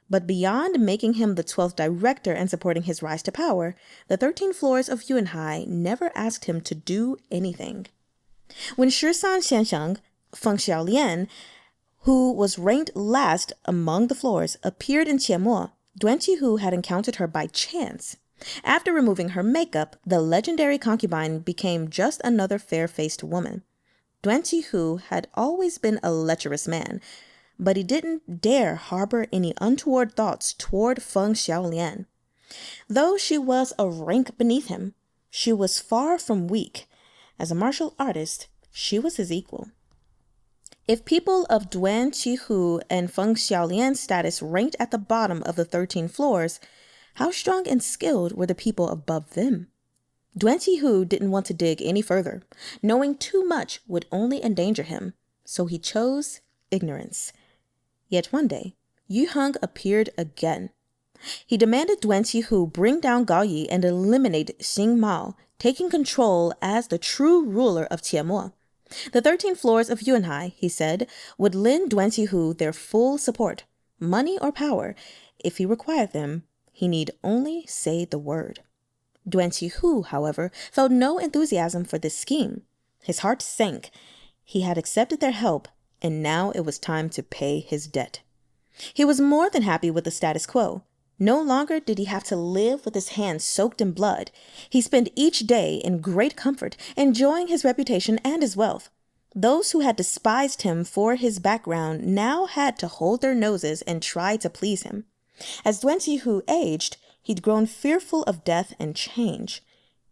A: But beyond making him the 12th director and supporting his rise to power, the 13 floors of Yunhai never asked him to do anything. When 13 先生, Feng Xiaolian, who was ranked last among the floors, appeared in Tianmo, Duan Qihu had encountered her by chance. After removing her makeup, the legendary concubine became just another fair-faced woman. Duan Qihu had always been a lecherous man, but he didn't dare harbor any untoward thoughts toward Feng Xiaolian. Though she was a rank beneath him, she was far from weak. As a martial artist, she was his equal. If people of Duan Qihu and Feng Xiaolian's status ranked at the bottom of the 13 floors, how strong and skilled were the people above them? Duan Qihu didn't want to dig any further. Knowing too much would only endanger him, so he chose ignorance. Yet one day, Yu Heng appeared again. He demanded Duan Qihu bring down Gao Yi and eliminate Xing Mao, taking control as the true ruler of Qiemo. The 13 floors of Yunhai, he said, would lend Duan Qihu their full support, money or power. If he required them, he need only say the word. Duan Qihu, however, felt no enthusiasm for this scheme. His heart sank. He had accepted their help, and now it was time to pay his debt. He was more than happy with the status quo. No longer did he have to live with his hands soaked in blood. He spent each day in great comfort, enjoying his reputation and his wealth. Those who had despised him for his background now had to hold their noses and try to please him. As Duan Qihu aged, he'd grown fearful of death and change.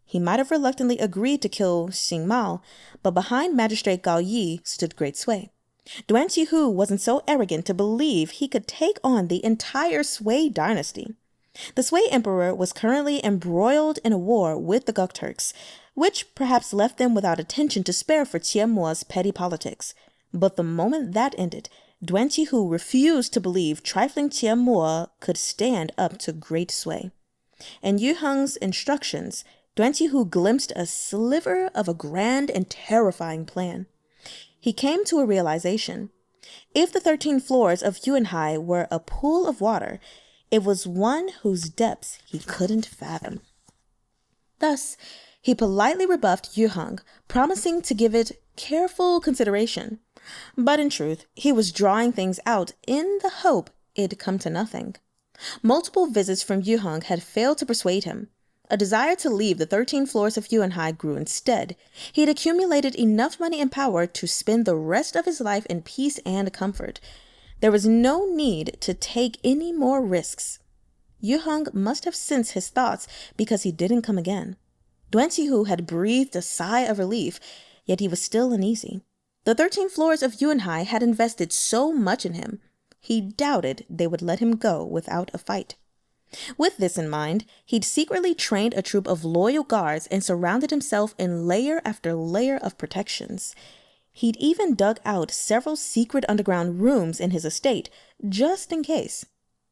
A: He might have reluctantly agreed to kill Xing Mao, but behind Magistrate Gao Yi stood great Sui. Duan Qihu wasn't so arrogant to believe he could take on the entire Sui dynasty. The Sui emperor was currently embroiled in a war with the Gokturks, which perhaps left them without attention to spare for Qiemo's petty politics. But the moment that ended, Duan Qihu refused to believe trifling Qiemo could stand up to great Sui. In Yu Heng's instructions, Duan Qihu glimpsed a sliver of a grand and terrifying plan. He came to a realization. If the 13 floors of Yunhai were a pool of water, it was one whose depths he couldn't fathom. Thus, he politely rebuffed Yu Heng, promising to give it careful consideration. But in truth, he was drawing things out in the hope it'd come to nothing. Multiple visits from Yu Heng had failed to persuade him. A desire to leave the 13 floors of Yunhai grew instead. He had accumulated enough money and power to spend the rest of his life in peace and comfort. There was no need to take any more risks. Yu Heng must have sensed his thoughts because he didn't come again. Duan Qihu had breathed a sigh of relief, yet he was still uneasy. The 13 floors of Yunhai had invested so much in him. He doubted they would let him go without a fight. With this in mind, he'd secretly trained a troop of loyal guards and surrounded himself in layer after layer of protections. He'd even dug out several secret underground rooms in his estate, just in case.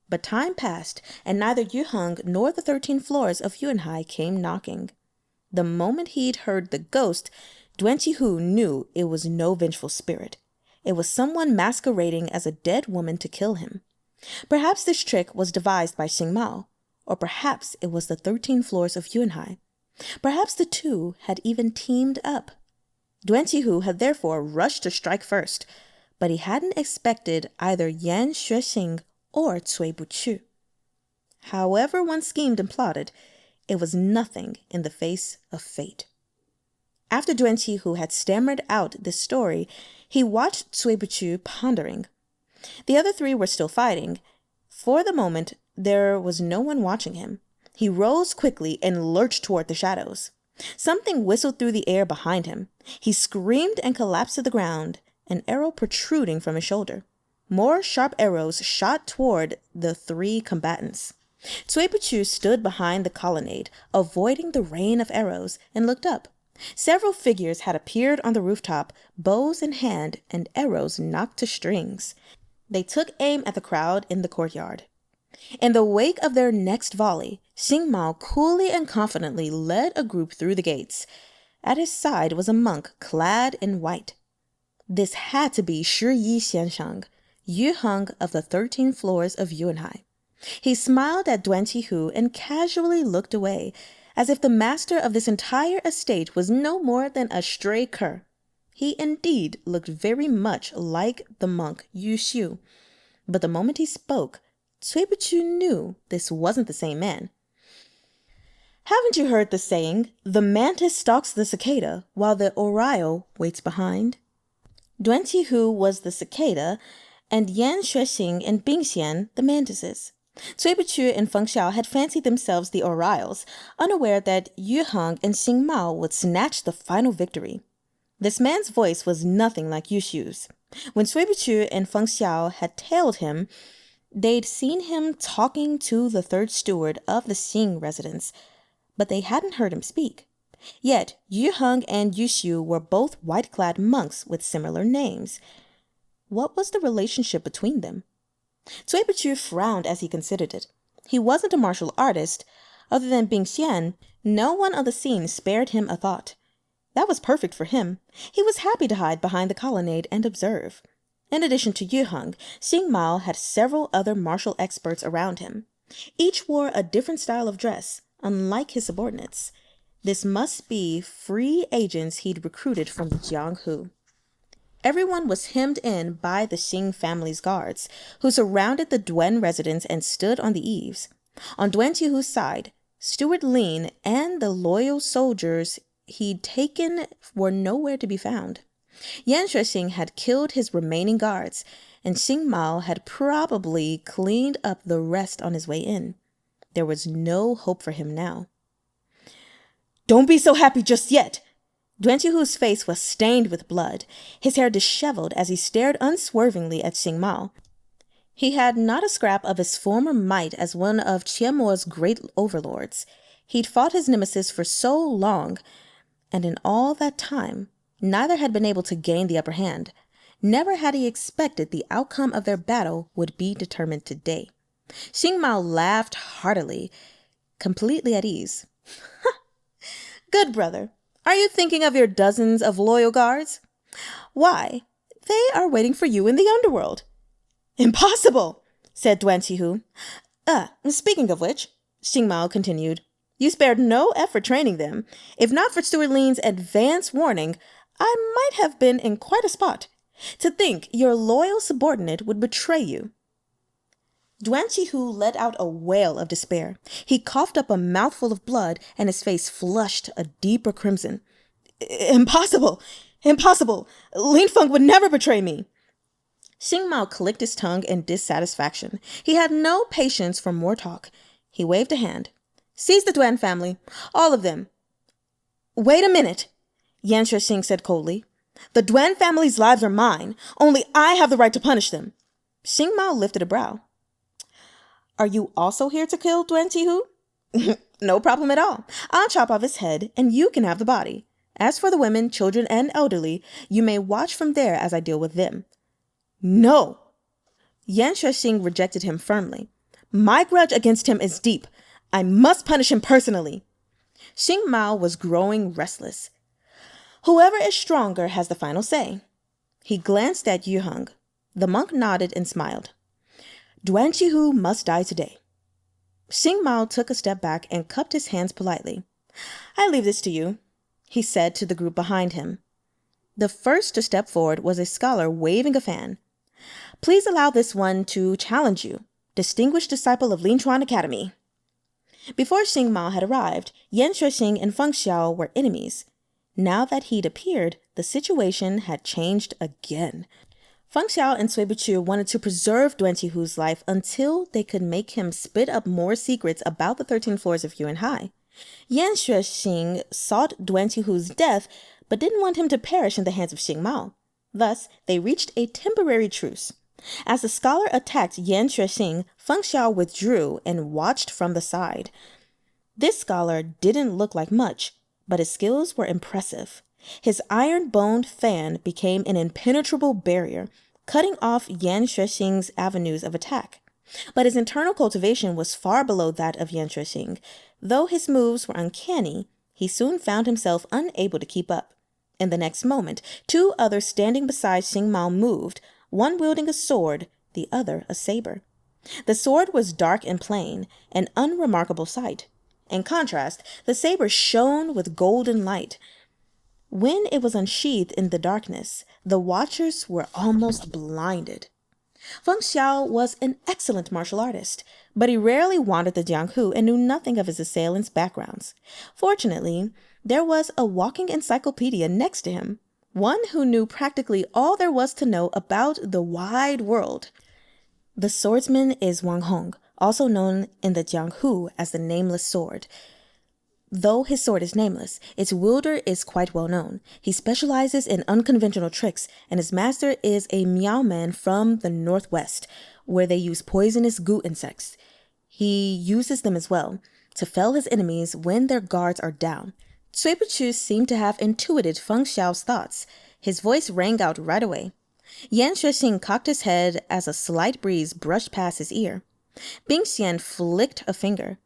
A: But time passed, and neither Yu Heng nor the 13 floors of Yunhai came knocking. The moment he'd heard the ghost, Duan Qihu knew it was no vengeful spirit. It was someone masquerading as a dead woman to kill him. Perhaps this trick was devised by Xing Mao, or perhaps it was the 13 floors of Yunhai. Perhaps the two had even teamed up. Duan Qihu had therefore rushed to strike first, but he hadn't expected either Yan Xuexing or Cui Buqu. However one schemed and plotted, it was nothing in the face of fate. After Duan Qihu had stammered out this story, he watched Cui Buqu pondering. The other three were still fighting. For the moment, there was no one watching him. He rose quickly and lurched toward the shadows. Something whistled through the air behind him. He screamed and collapsed to the ground, an arrow protruding from his shoulder. More sharp arrows shot toward the three combatants. Cui Buqu stood behind the colonnade, avoiding the rain of arrows, and looked up. Several figures had appeared on the rooftop, bows in hand and arrows knocked to strings. They took aim at the crowd in the courtyard. In the wake of their next volley, Xing Mao coolly and confidently led a group through the gates. At his side was a monk clad in white. This had to be Shi Yi Xianshang, Yu Heng of the 13 floors of Yunhai. He smiled at Duan Qihu and casually looked away, as if the master of this entire estate was no more than a stray cur. He indeed looked very much like the monk Yu Xiu, but the moment he spoke, Cui Buqu knew this wasn't the same man. Haven't you heard the saying, the mantis stalks the cicada while the oriole waits behind? Duan Qihu was the cicada, and Yan Xuexing and Bingxian the mantises. Cui Buqu and Feng Xiao had fancied themselves the orioles, unaware that Yu Heng and Xing Mao would snatch the final victory. This man's voice was nothing like Yu Xiu's. When Cui Buqu and Feng Xiao had tailed him, they'd seen him talking to the third steward of the Xing residence, but they hadn't heard him speak. Yet Yu Heng and Yu Xiu were both white-clad monks with similar names. What was the relationship between them? Cui Bichu frowned as he considered it. He wasn't a martial artist. Other than Bing Xian, no one on the scene spared him a thought. That was perfect for him. He was happy to hide behind the colonnade and observe. In addition to Yu Heng, Xing Mao had several other martial experts around him. Each wore a different style of dress, unlike his subordinates. This must be free agents he'd recruited from Jianghu. Everyone was hemmed in by the Xing family's guards, who surrounded the Duan residence and stood on the eaves. On Duan Qihu's side, Steward Lin and the loyal soldiers he'd taken were nowhere to be found. Yan Shuixing had killed his remaining guards, and Xing Mao had probably cleaned up the rest on his way in. There was no hope for him now. "Don't be so happy just yet!" Duan Qihu's face was stained with blood, his hair disheveled as he stared unswervingly at Xing Mao. He had not a scrap of his former might as one of Qianmo's great overlords. He'd fought his nemesis for so long, and in all that time, neither had been able to gain the upper hand. Never had he expected the outcome of their battle would be determined today. Xing Mao laughed heartily, completely at ease. "Good brother, are you thinking of your dozens of loyal guards? Why, they are waiting for you in the underworld." "Impossible," said Duan Qihu. Speaking of which," Xing Mao continued, "you spared no effort training them. If not for Steward Lin's advance warning, I might have been in quite a spot. To think your loyal subordinate would betray you." Duan Qihu let out a wail of despair. He coughed up a mouthful of blood, and his face flushed a deeper crimson. Impossible! Impossible! Lin Feng would never betray me." Xing Mao clicked his tongue in dissatisfaction. He had no patience for more talk. He waved a hand. "Seize the Duan family, all of them." "Wait a minute," Yan Shuixing said coldly. "The Duan family's lives are mine. Only I have the right to punish them." Xing Mao lifted a brow. "Are you also here to kill Duan Qihu?" "No problem at all. I'll chop off his head, and you can have the body. As for the women, children, and elderly, you may watch from there as I deal with them." "No!" Yan Shuixing rejected him firmly. "My grudge against him is deep. I must punish him personally." Xing Mao was growing restless. "Whoever is stronger has the final say." He glanced at Yu Heng. The monk nodded and smiled. "Duan Qihu must die today." Xing Mao took a step back and cupped his hands politely. "I leave this to you," he said to the group behind him. The first to step forward was a scholar waving a fan. "Please allow this one to challenge you, distinguished disciple of Linchuan Academy." Before Xing Mao had arrived, Yan Shuixing and Feng Xiao were enemies. Now that he'd appeared, the situation had changed again. Feng Xiao and Cui Bichu wanted to preserve Duan Qihu's life until they could make him spit up more secrets about the 13 floors of Yuan Hai. Yan Shuixing sought Duan Qihu's death, but didn't want him to perish in the hands of Xing Mao. Thus, they reached a temporary truce. As the scholar attacked Yan Shuixing, Feng Xiao withdrew and watched from the side. This scholar didn't look like much, but his skills were impressive. His iron-boned fan became an impenetrable barrier, cutting off Yan Shuixing's avenues of attack. But his internal cultivation was far below that of Yan Shuixing. Though his moves were uncanny, he soon found himself unable to keep up. In the next moment, two others standing beside Xing Mao moved, one wielding a sword, the other a saber. The sword was dark and plain, an unremarkable sight. In contrast, the saber shone with golden light. When it was unsheathed in the darkness, the watchers were almost blinded. Feng Xiao was an excellent martial artist, but he rarely wandered the Jianghu and knew nothing of his assailants' backgrounds. Fortunately, there was a walking encyclopedia next to him, one who knew practically all there was to know about the wide world. The swordsman is Wang Hong, also known in the Jianghu as the Nameless Sword. Though his sword is nameless, its wielder is quite well known. He specializes in unconventional tricks, and his master is a Miao man from the northwest, where they use poisonous goo insects. He uses them as well, to fell his enemies when their guards are down. Cui Bichu seemed to have intuited Feng Xiao's thoughts. His voice rang out right away. Yan Xuexing cocked his head as a slight breeze brushed past his ear. Bing Xian flicked a finger.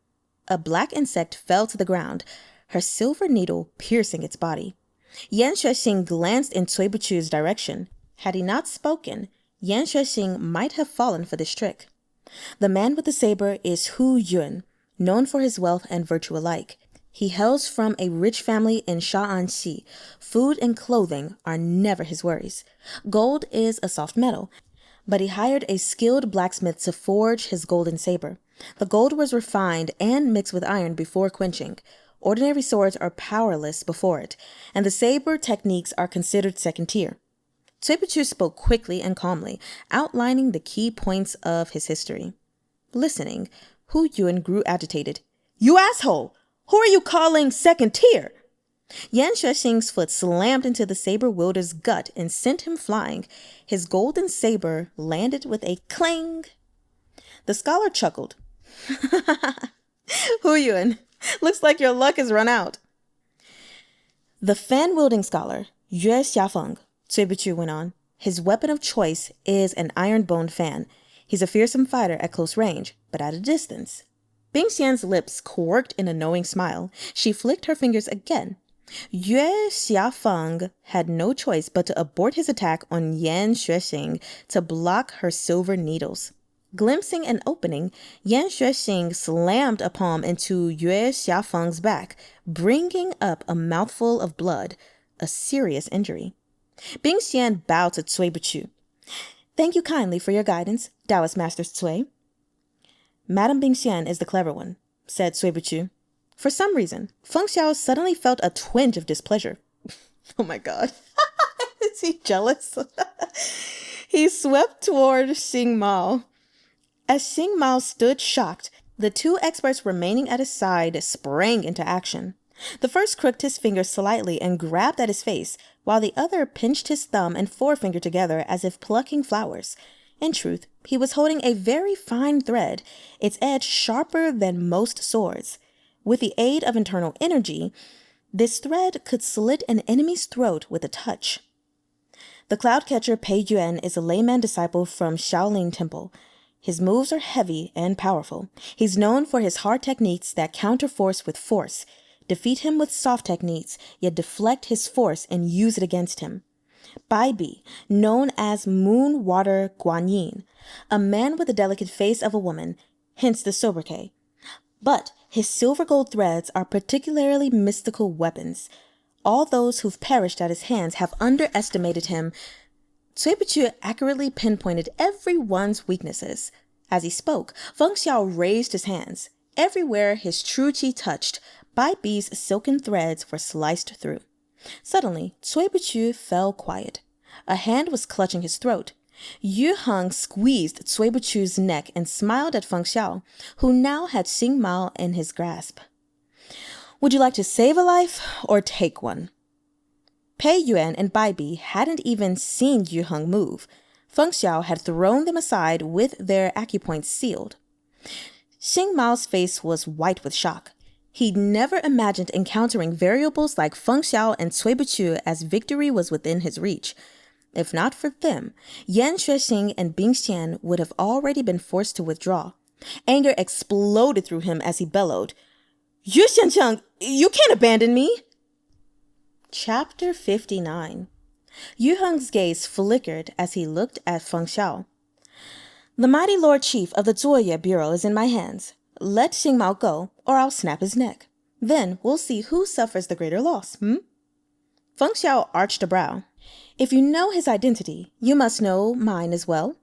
A: A black insect fell to the ground, her silver needle piercing its body. Yan Xuexing glanced in Cui Buchu's direction. Had he not spoken, Yan Xuexing might have fallen for this trick. The man with the saber is Hu Yun, known for his wealth and virtue alike. He hails from a rich family in Shaanxi. Food and clothing are never his worries. Gold is a soft metal, but he hired a skilled blacksmith to forge his golden saber. The gold was refined and mixed with iron before quenching. Ordinary swords are powerless before it, and the saber techniques are considered second tier. Cui Buchu spoke quickly and calmly, outlining the key points of his history. Listening, Hu Yun grew agitated. "You asshole! Who are you calling second tier?" Yan Xuexing's foot slammed into the saber wielder's gut and sent him flying. His golden saber landed with a clang. The scholar chuckled. "Hu Yun, looks like your luck has run out." The fan-wielding scholar, Yue Xiafeng, Cui Buchu went on, his weapon of choice is an iron-boned fan. He's a fearsome fighter at close range, but at a distance. Bing Xian's lips quirked in a knowing smile. She flicked her fingers again. Yue Xiafeng had no choice but to abort his attack on Yan Xuexing to block her silver needles. Glimpsing an opening, Yan Xuexing slammed a palm into Yue Xiafeng's back, bringing up a mouthful of blood, a serious injury. Bing Xian bowed to Cui Buchu. "Thank you kindly for your guidance, Taoist Master Cui." "Madame Bing Xian is the clever one," said Cui Buchu. For some reason, Feng Xiao suddenly felt a twinge of displeasure. Oh my god. Is he jealous? He swept toward Xing Mao. As Xing Mao stood shocked, the two experts remaining at his side sprang into action. The first crooked his finger slightly and grabbed at his face, while the other pinched his thumb and forefinger together as if plucking flowers. In truth, he was holding a very fine thread, its edge sharper than most swords. With the aid of internal energy, this thread could slit an enemy's throat with a touch. The cloud-catcher Pei Yuan is a layman disciple from Shaolin Temple. His moves are heavy and powerful. He's known for his hard techniques that counter force with force. Defeat him with soft techniques, yet deflect his force and use it against him. Bai Bi, known as Moon Water Guanyin, a man with the delicate face of a woman, hence the sobriquet. But his silver gold threads are particularly mystical weapons. All those who've perished at his hands have underestimated him. Cui Buchu accurately pinpointed everyone's weaknesses. As he spoke, Feng Xiao raised his hands. Everywhere his true qi touched, Bai Bi's silken threads were sliced through. Suddenly, Cui Buchu fell quiet. A hand was clutching his throat. Yu Heng squeezed Cui Buchu's neck and smiled at Feng Xiao, who now had Xing Mao in his grasp. "Would you like to save a life or take one?" Pei Yuan and Bai Bi hadn't even seen Yu Heng move. Feng Xiao had thrown them aside with their acupoints sealed. Xing Mao's face was white with shock. He'd never imagined encountering variables like Feng Xiao and Cui Buchu as victory was within his reach. If not for them, Yan Xuexing and Bing Xian would have already been forced to withdraw. Anger exploded through him as he bellowed, "Yu Xiancheng, you can't abandon me!" Chapter 59. Yu Heng's gaze flickered as he looked at Feng Xiao. "The mighty Lord Chief of the Zuoye Bureau is in my hands. Let Xing Mao go, or I'll snap his neck. Then we'll see who suffers the greater loss, Feng Xiao arched a brow. "If you know his identity, you must know mine as well."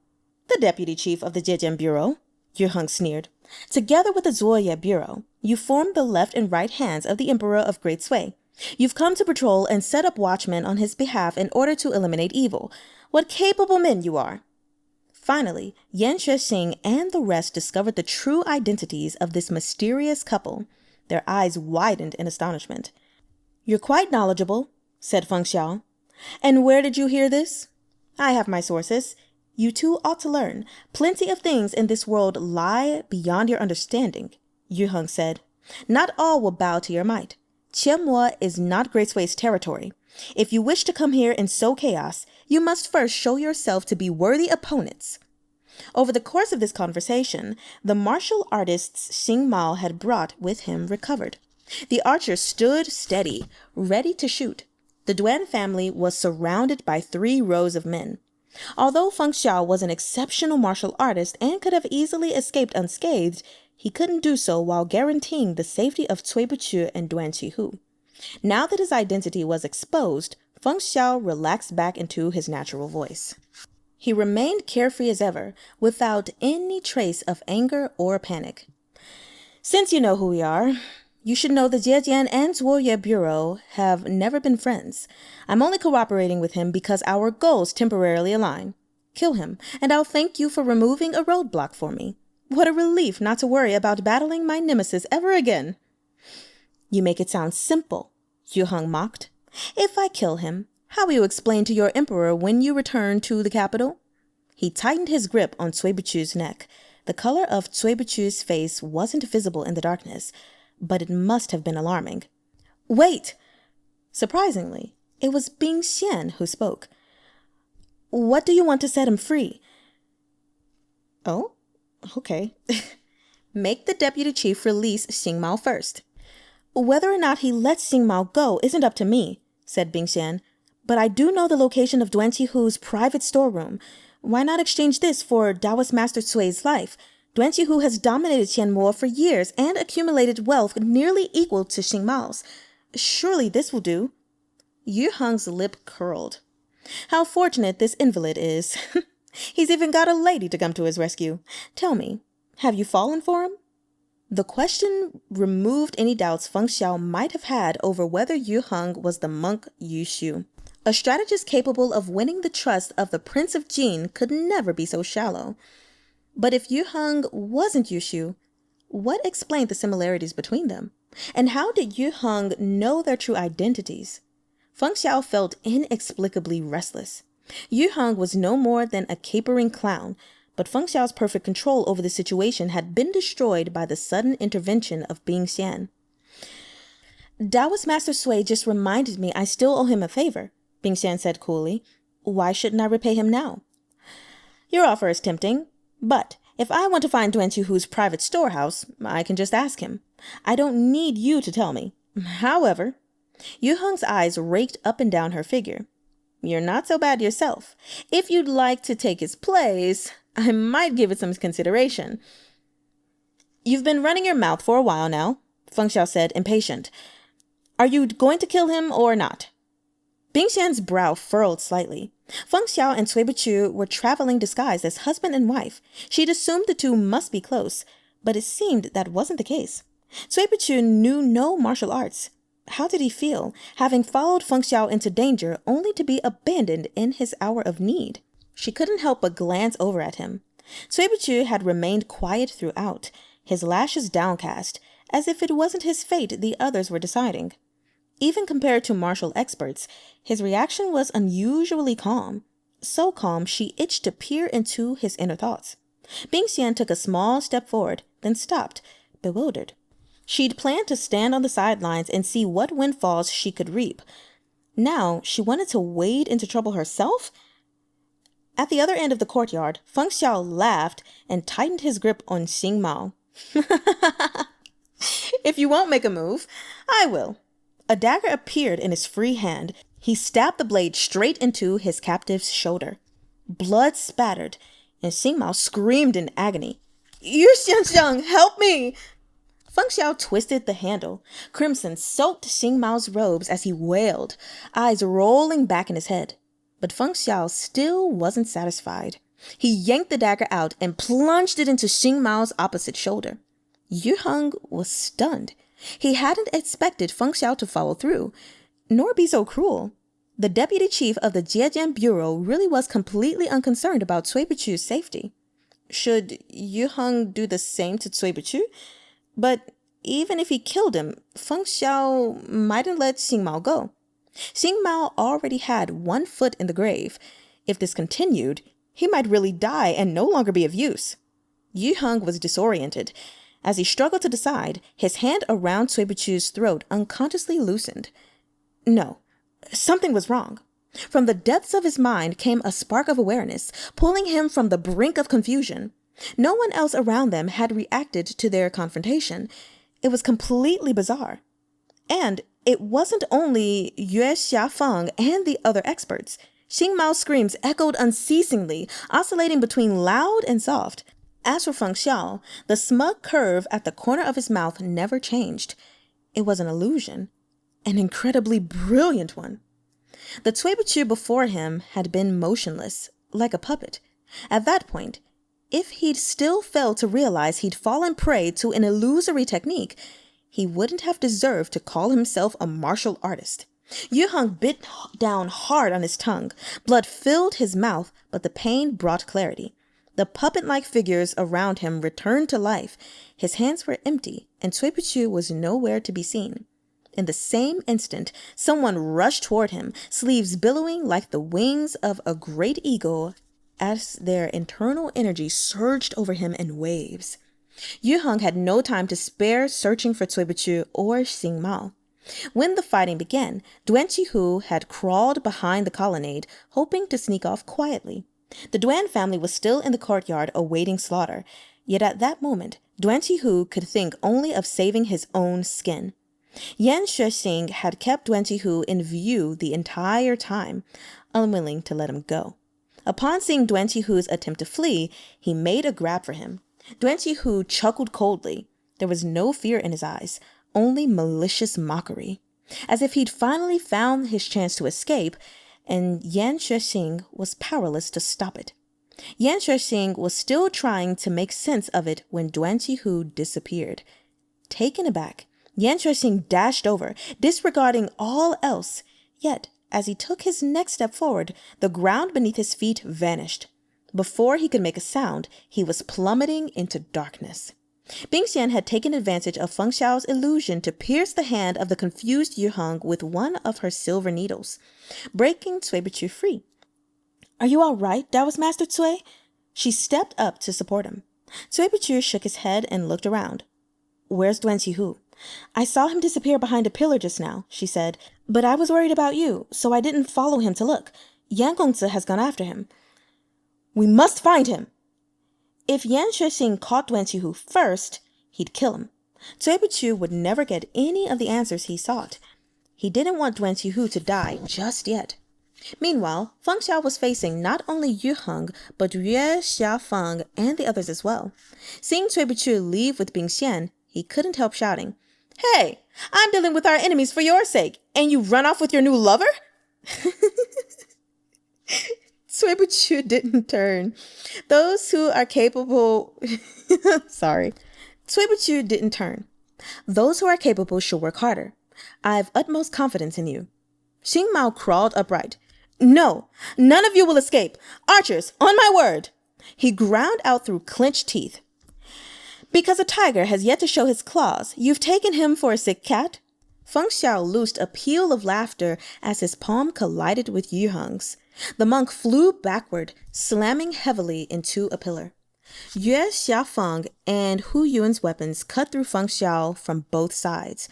A: "The deputy chief of the Zhejian Bureau," Yu Heng sneered. "Together with the Zuoye Bureau, you form the left and right hands of the Emperor of Great Sui. You've come to patrol and set up watchmen on his behalf in order to eliminate evil. What capable men you are!" Finally, Yan Xuexing and the rest discovered the true identities of this mysterious couple. Their eyes widened in astonishment. "You're quite knowledgeable," said Feng Xiao. "And where did you hear this?" "I have my sources. You two ought to learn. Plenty of things in this world lie beyond your understanding," Yu Heng said. "Not all will bow to your might. Qianmo is not Great Sui's territory. If you wish to come here and sow chaos, you must first show yourself to be worthy opponents. Over the course of this conversation, the martial artists Xing Mao had brought with him recovered. The archer stood steady, ready to shoot. The Duan family was surrounded by 3 rows of men. Although Feng Xiao was an exceptional martial artist and could have easily escaped unscathed, he couldn't do so while guaranteeing the safety of Cui Buqiu and Duan Qihu. Now that his identity was exposed, Feng Xiao relaxed back into his natural voice. He remained carefree as ever, without any trace of anger or panic. Since you know who we are, you should know the Jiejian and Zuoye Bureau have never been friends. I'm only cooperating with him because our goals temporarily align. Kill him, and I'll thank you for removing a roadblock for me. What a relief not to worry about battling my nemesis ever again. You make it sound simple, Yu Heng mocked. If I kill him, how will you explain to your emperor when you return to the capital? He tightened his grip on Cui Buqiu's neck. The color of Cui Buqiu's face wasn't visible in the darkness, but it must have been alarming. Wait! Surprisingly, it was Bing Xian who spoke. What do you want to set him free? Oh, okay. Make the deputy chief release Xing Mao first. Whether or not he lets Xing Mao go isn't up to me, said Bing Xian, but I do know the location of Duan Qihu's private storeroom. Why not exchange this for Taoist Master Cui's life? Duan Qihu has dominated Qianmo for years and accumulated wealth nearly equal to Xing Mao's. Surely this will do. Yu Heng's lip curled. How fortunate this invalid is. He's even got a lady to come to his rescue. Tell me, have you fallen for him? The question removed any doubts Feng Xiao might have had over whether Yu Heng was the monk Yu Xu. A strategist capable of winning the trust of the Prince of Jin could never be so shallow. But if Yu Heng wasn't Yu Xu, what explained the similarities between them? And how did Yu Heng know their true identities? Feng Xiao felt inexplicably restless. Yu Heng was no more than a capering clown, but Feng Xiao's perfect control over the situation had been destroyed by the sudden intervention of Bing Xian. Taoist Master Cui just reminded me I still owe him a favor, Bing Xian said coolly. Why shouldn't I repay him now? Your offer is tempting, but if I want to find Duan Qihu's private storehouse, I can just ask him. I don't need you to tell me. However, Yu Heng's eyes raked up and down her figure. You're not so bad yourself. If you'd like to take his place, I might give it some consideration. You've been running your mouth for a while now, Feng Xiao said, impatient. Are you going to kill him or not? Bing Xian's brow furrowed slightly. Feng Xiao and Cui Buqiu were traveling disguised as husband and wife. She'd assumed the two must be close, but it seemed that wasn't the case. Cui Buqiu knew no martial arts. How did he feel, having followed Feng Xiao into danger only to be abandoned in his hour of need? She couldn't help but glance over at him. Cui Buqiu had remained quiet throughout, his lashes downcast, as if it wasn't his fate the others were deciding. Even compared to martial experts, his reaction was unusually calm. So calm she itched to peer into his inner thoughts. Bing Xian took a small step forward, then stopped, bewildered. She'd planned to stand on the sidelines and see what windfalls she could reap. Now she wanted to wade into trouble herself? At the other end of the courtyard, Feng Xiao laughed and tightened his grip on Xing Mao. If you won't make a move, I will. A dagger appeared in his free hand. He stabbed the blade straight into his captive's shoulder. Blood spattered, and Xing Mao screamed in agony. Yu Xianxiang, help me! Feng Xiao twisted the handle. Crimson soaked Xing Mao's robes as he wailed, eyes rolling back in his head. But Feng Xiao still wasn't satisfied. He yanked the dagger out and plunged it into Xing Mao's opposite shoulder. Yu Heng was stunned. He hadn't expected Feng Xiao to follow through, nor be so cruel. The deputy chief of the Jiejian Bureau really was completely unconcerned about Cui Buqiu's safety. Should Yu Heng do the same to Cui Buqiu? But even if he killed him, Feng Xiao mightn't let Xing Mao go. Xing Mao already had one foot in the grave. If this continued, he might really die and no longer be of use. Yu Heng was disoriented. As he struggled to decide, his hand around Cui Buqiu's throat unconsciously loosened. No, Something was wrong. From the depths of his mind came a spark of awareness, pulling him from the brink of confusion. No one else around them had reacted to their confrontation. It was completely bizarre. And it wasn't only Yue Xiafeng and the other experts. Xing Mao's screams echoed unceasingly, oscillating between loud and soft. As for Feng Xiao, the smug curve at the corner of his mouth never changed. It was an illusion, an incredibly brilliant one. The Cuibuchu before him had been motionless, like a puppet. At that point, if he'd still failed to realize he'd fallen prey to an illusory technique, he wouldn't have deserved to call himself a martial artist. Yu Heng bit down hard on his tongue. Blood filled his mouth, but the pain brought clarity. The puppet-like figures around him returned to life. His hands were empty, and Cuibuchu was nowhere to be seen. In the same instant, someone rushed toward him, sleeves billowing like the wings of a great eagle as their internal energy surged over him in waves. Yu Heng had no time to spare searching for Cuibuchu or Xing Mao. When the fighting began, Duan Qihu had crawled behind the colonnade, hoping to sneak off quietly. The Duan family was still in the courtyard awaiting slaughter, yet at that moment, Duan Qihu could think only of saving his own skin. Yan Xuexing had kept Duan Qihu in view the entire time, unwilling to let him go. Upon seeing Duan Qihu's attempt to flee, he made a grab for him. Duan Qihu chuckled coldly. There was no fear in his eyes, only malicious mockery. As if he'd finally found his chance to escape, and Yan Xuexing was powerless to stop it. Yan Xuexing was still trying to make sense of it when Duan Qihu disappeared. Taken aback, Yan Xuexing dashed over, disregarding all else. Yet, as he took his next step forward, the ground beneath his feet vanished. Before he could make a sound, he was plummeting into darkness. Bingxian had taken advantage of Feng Xiao's illusion to pierce the hand of the confused Yu Heng with one of her silver needles, breaking Cuibuchu free. "Are you all right, Taoist Master Cui?" She stepped up to support him. Cuibuchu shook his head and looked around. "Where's Duan Qihu?" "I saw him disappear behind a pillar just now," she said, "but I was worried about you, so I didn't follow him to look. Yan Gongzi has gone after him." "We must find him!" If Yan Xuexing caught Duan Qihu first, he'd kill him. Cuibuchu would never get any of the answers he sought. He didn't want Duan Qihu to die just yet. Meanwhile, Feng Xiao was facing not only Yu Heng, but Yue Xiafeng and the others as well. Seeing Cuibuchu leave with Bingxian, he couldn't help shouting, "Hey, I'm dealing with our enemies for your sake, and you run off with your new lover?" Cuibuchu didn't turn. Those who are capable... Cuibuchu didn't turn. "Those who are capable should work harder. I have utmost confidence in you." Xing Mao crawled upright. "No, none of you will escape. Archers, on my word." He ground out through clenched teeth. "Because a tiger has yet to show his claws, you've taken him for a sick cat?" Feng Xiao loosed a peal of laughter as his palm collided with Yu Heng's. The monk flew backward, slamming heavily into a pillar. Yue Xiafeng and Hu Yuan's weapons cut through Feng Xiao from both sides.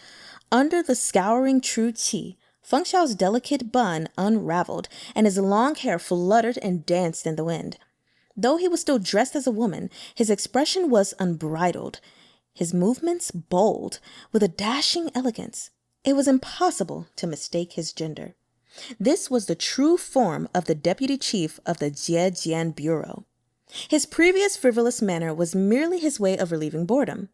A: Under the scouring true qi, Feng Xiao's delicate bun unraveled, and his long hair fluttered and danced in the wind. Though he was still dressed as a woman, his expression was unbridled, his movements bold, with a dashing elegance. It was impossible to mistake his gender. This was the true form of the deputy chief of the Jiejian Bureau. His previous frivolous manner was merely his way of relieving boredom.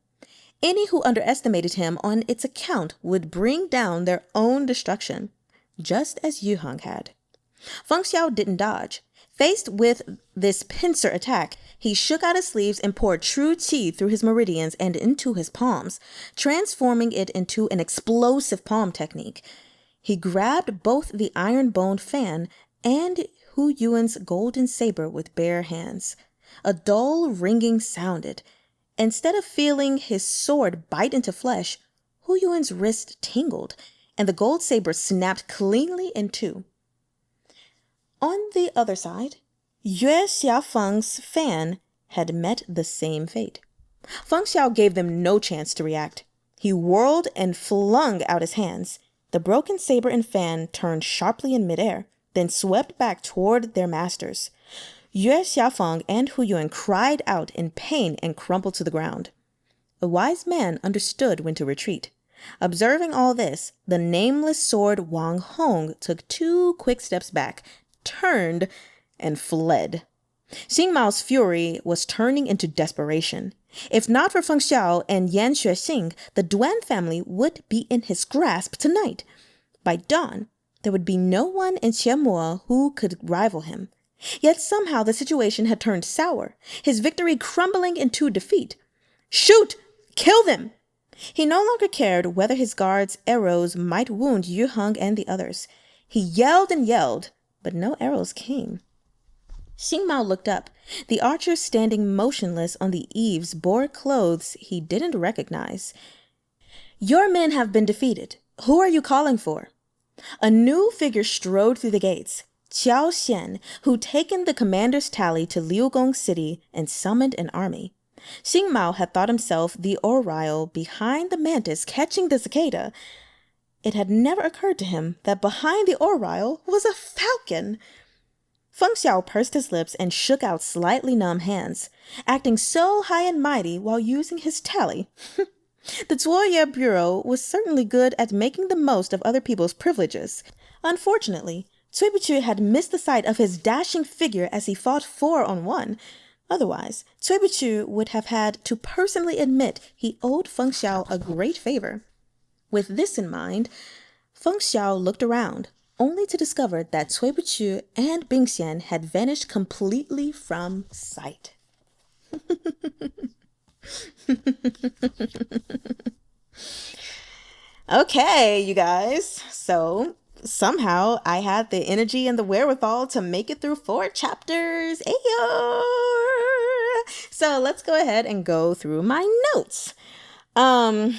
A: Any who underestimated him on its account would bring down their own destruction, just as Yu Heng had. Feng Xiao didn't dodge. Faced with this pincer attack, he shook out his sleeves and poured true qi through his meridians and into his palms, transforming it into an explosive palm technique. He grabbed both the iron-boned fan and Hu Yuan's golden saber with bare hands. A dull ringing sounded. Instead of feeling his sword bite into flesh, Hu Yuan's wrist tingled, and the gold saber snapped cleanly in two. On the other side, Yue Xiafeng's fan had met the same fate. Feng Xiao gave them no chance to react. He whirled and flung out his hands. The broken saber and fan turned sharply in midair, then swept back toward their masters. Yue Xiaofeng and Hu Yuan cried out in pain and crumpled to the ground. A wise man understood when to retreat. Observing all this, the nameless sword Wang Hong took 2 quick steps back, turned, and fled. Xing Mao's fury was turning into desperation. If not for Feng Xiao and Yan Xuexing, the Duan family would be in his grasp tonight. By dawn, there would be no one in Qianmo who could rival him. Yet somehow the situation had turned sour, his victory crumbling into defeat. Shoot! Kill them! He no longer cared whether his guards' arrows might wound Yu Heng and the others. He yelled and yelled, but no arrows came. Xing Mao looked up. The archers standing motionless on the eaves bore clothes he didn't recognize. Your men have been defeated. Who are you calling for? A new figure strode through the gates. Qiao Xian, who'd taken the commander's tally to Liugong City and summoned an army. Xing Mao had thought himself the Oriole behind the mantis catching the cicada. It had never occurred to him that behind the Oriole was a falcon. Feng Xiao pursed his lips and shook out slightly numb hands, acting so high and mighty while using his tally. The Zuoye Bureau was certainly good at making the most of other people's privileges. Unfortunately, Cui Buchu had missed the sight of his dashing figure as he fought 4-on-1. Otherwise, Cui Buchu would have had to personally admit he owed Feng Xiao a great favor. With this in mind, Feng Xiao looked around, only to discover that Cui Buchu and Bingxian had vanished completely from sight. Okay, you guys. So somehow I had the energy and the wherewithal to make it through 4 chapters. Ayo! So let's go ahead and go through my notes. A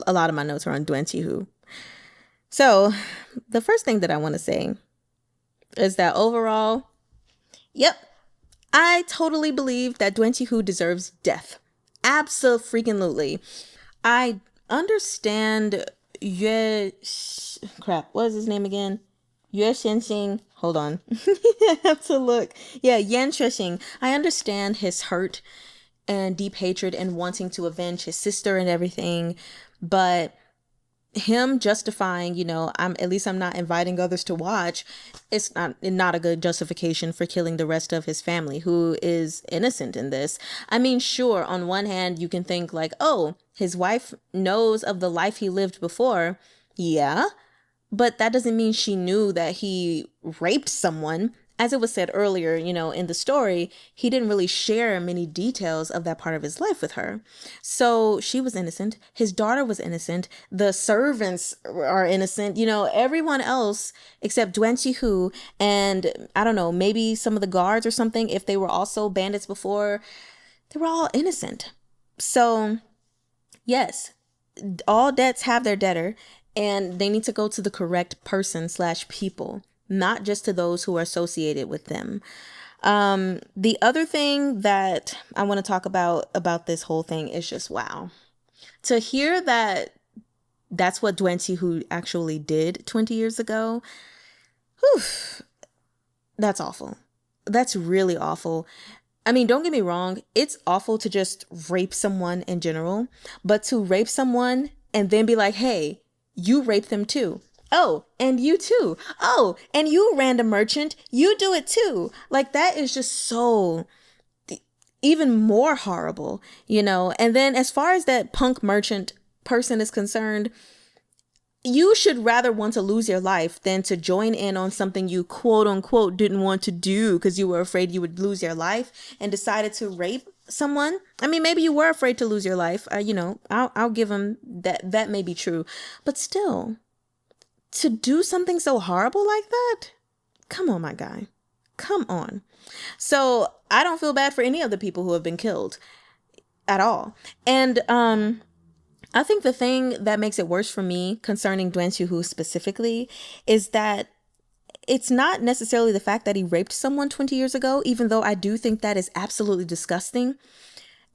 A: lot of my notes are on Duan Qihu. So the first thing that I want to say is that overall, yep, I totally believe that Duan Qihu deserves death. Absolutely. I understand what is his name again? Yue Xianxing. Hold on. I have to look. Yeah, Yan Xuexing. I understand his hurt and deep hatred and wanting to avenge his sister and everything, but him justifying, I'm not inviting others to watch. It's not a good justification for killing the rest of his family who is innocent in this. I mean, sure, on one hand, you can think like, oh, his wife knows of the life he lived before. Yeah, but that doesn't mean she knew that he raped someone. As it was said earlier, in the story, he didn't really share many details of that part of his life with her. So she was innocent. His daughter was innocent. The servants are innocent. Everyone else except Duan Qihu and, I don't know, maybe some of the guards or something, if they were also bandits before, they were all innocent. So, yes, all debts have their debtor, and they need to go to the correct person/people. Not just to those who are associated with them. The other thing that I want to talk about this whole thing is just, wow. To hear that that's what Duan Qihu actually did 20 years ago, whew, that's awful. That's really awful. I mean, don't get me wrong. It's awful to just rape someone in general, but to rape someone and then be like, hey, you raped them too. Oh, and you too. Oh, and you random merchant, you do it too. Like, that is just so even more horrible, And then as far as that punk merchant person is concerned, you should rather want to lose your life than to join in on something you quote unquote didn't want to do because you were afraid you would lose your life and decided to rape someone. I mean, maybe you were afraid to lose your life. I'll give him that. That may be true, but still, to do something so horrible like that? Come on, my guy. Come on. So I don't feel bad for any of the people who have been killed at all. And I think the thing that makes it worse for me concerning Duan Qihu specifically is that it's not necessarily the fact that he raped someone 20 years ago, even though I do think that is absolutely disgusting.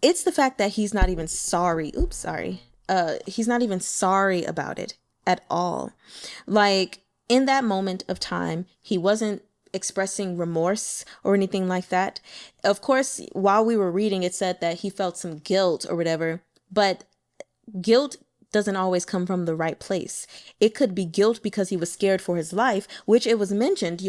A: It's the fact that he's not even sorry. Oops, sorry. he's not even sorry about it at all. Like, in that moment of time, he wasn't expressing remorse or anything like that. Of course, while we were reading, it said that he felt some guilt or whatever, but guilt doesn't always come from the right place. It could be guilt because he was scared for his life, which it was mentioned,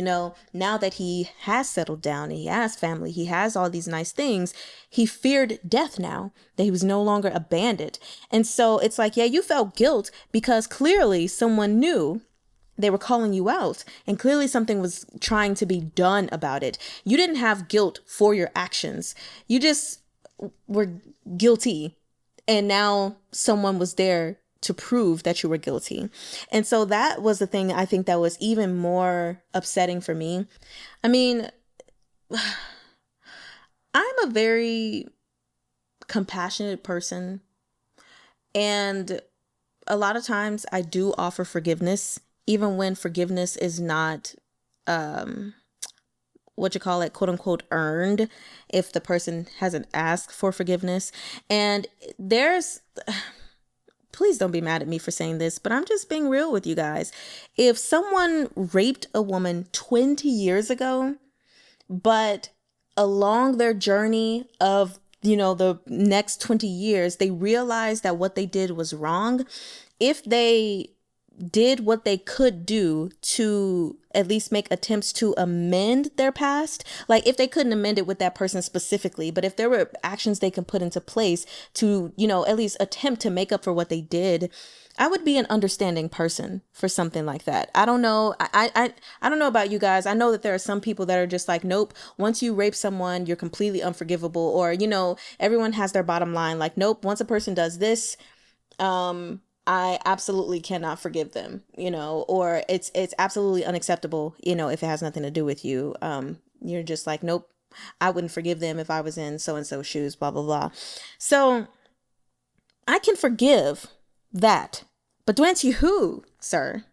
A: now that he has settled down, he has family, he has all these nice things, he feared death now, that he was no longer a bandit. And so it's like, yeah, you felt guilt because clearly someone knew they were calling you out, and clearly something was trying to be done about it. You didn't have guilt for your actions. You just were guilty. And now someone was there to prove that you were guilty. And so that was the thing I think that was even more upsetting for me. I mean, I'm a very compassionate person. And a lot of times I do offer forgiveness, even when forgiveness is not, quote unquote, earned, if the person hasn't asked for forgiveness. And please don't be mad at me for saying this, but I'm just being real with you guys. If someone raped a woman 20 years ago, but along their journey of, the next 20 years, they realized that what they did was wrong, if they did what they could do to at least make attempts to amend their past, like if they couldn't amend it with that person specifically, but if there were actions they can put into place to, at least attempt to make up for what they did, I would be an understanding person for something like that. I don't know. I don't know about you guys. I know that there are some people that are just like, nope, once you rape someone, you're completely unforgivable. Or, everyone has their bottom line. Like, nope, once a person does this, I absolutely cannot forgive them, or it's absolutely unacceptable, if it has nothing to do with you. You're just like, nope, I wouldn't forgive them if I was in so-and-so's shoes, blah, blah, blah. So I can forgive that. But Duan Qihu, sir,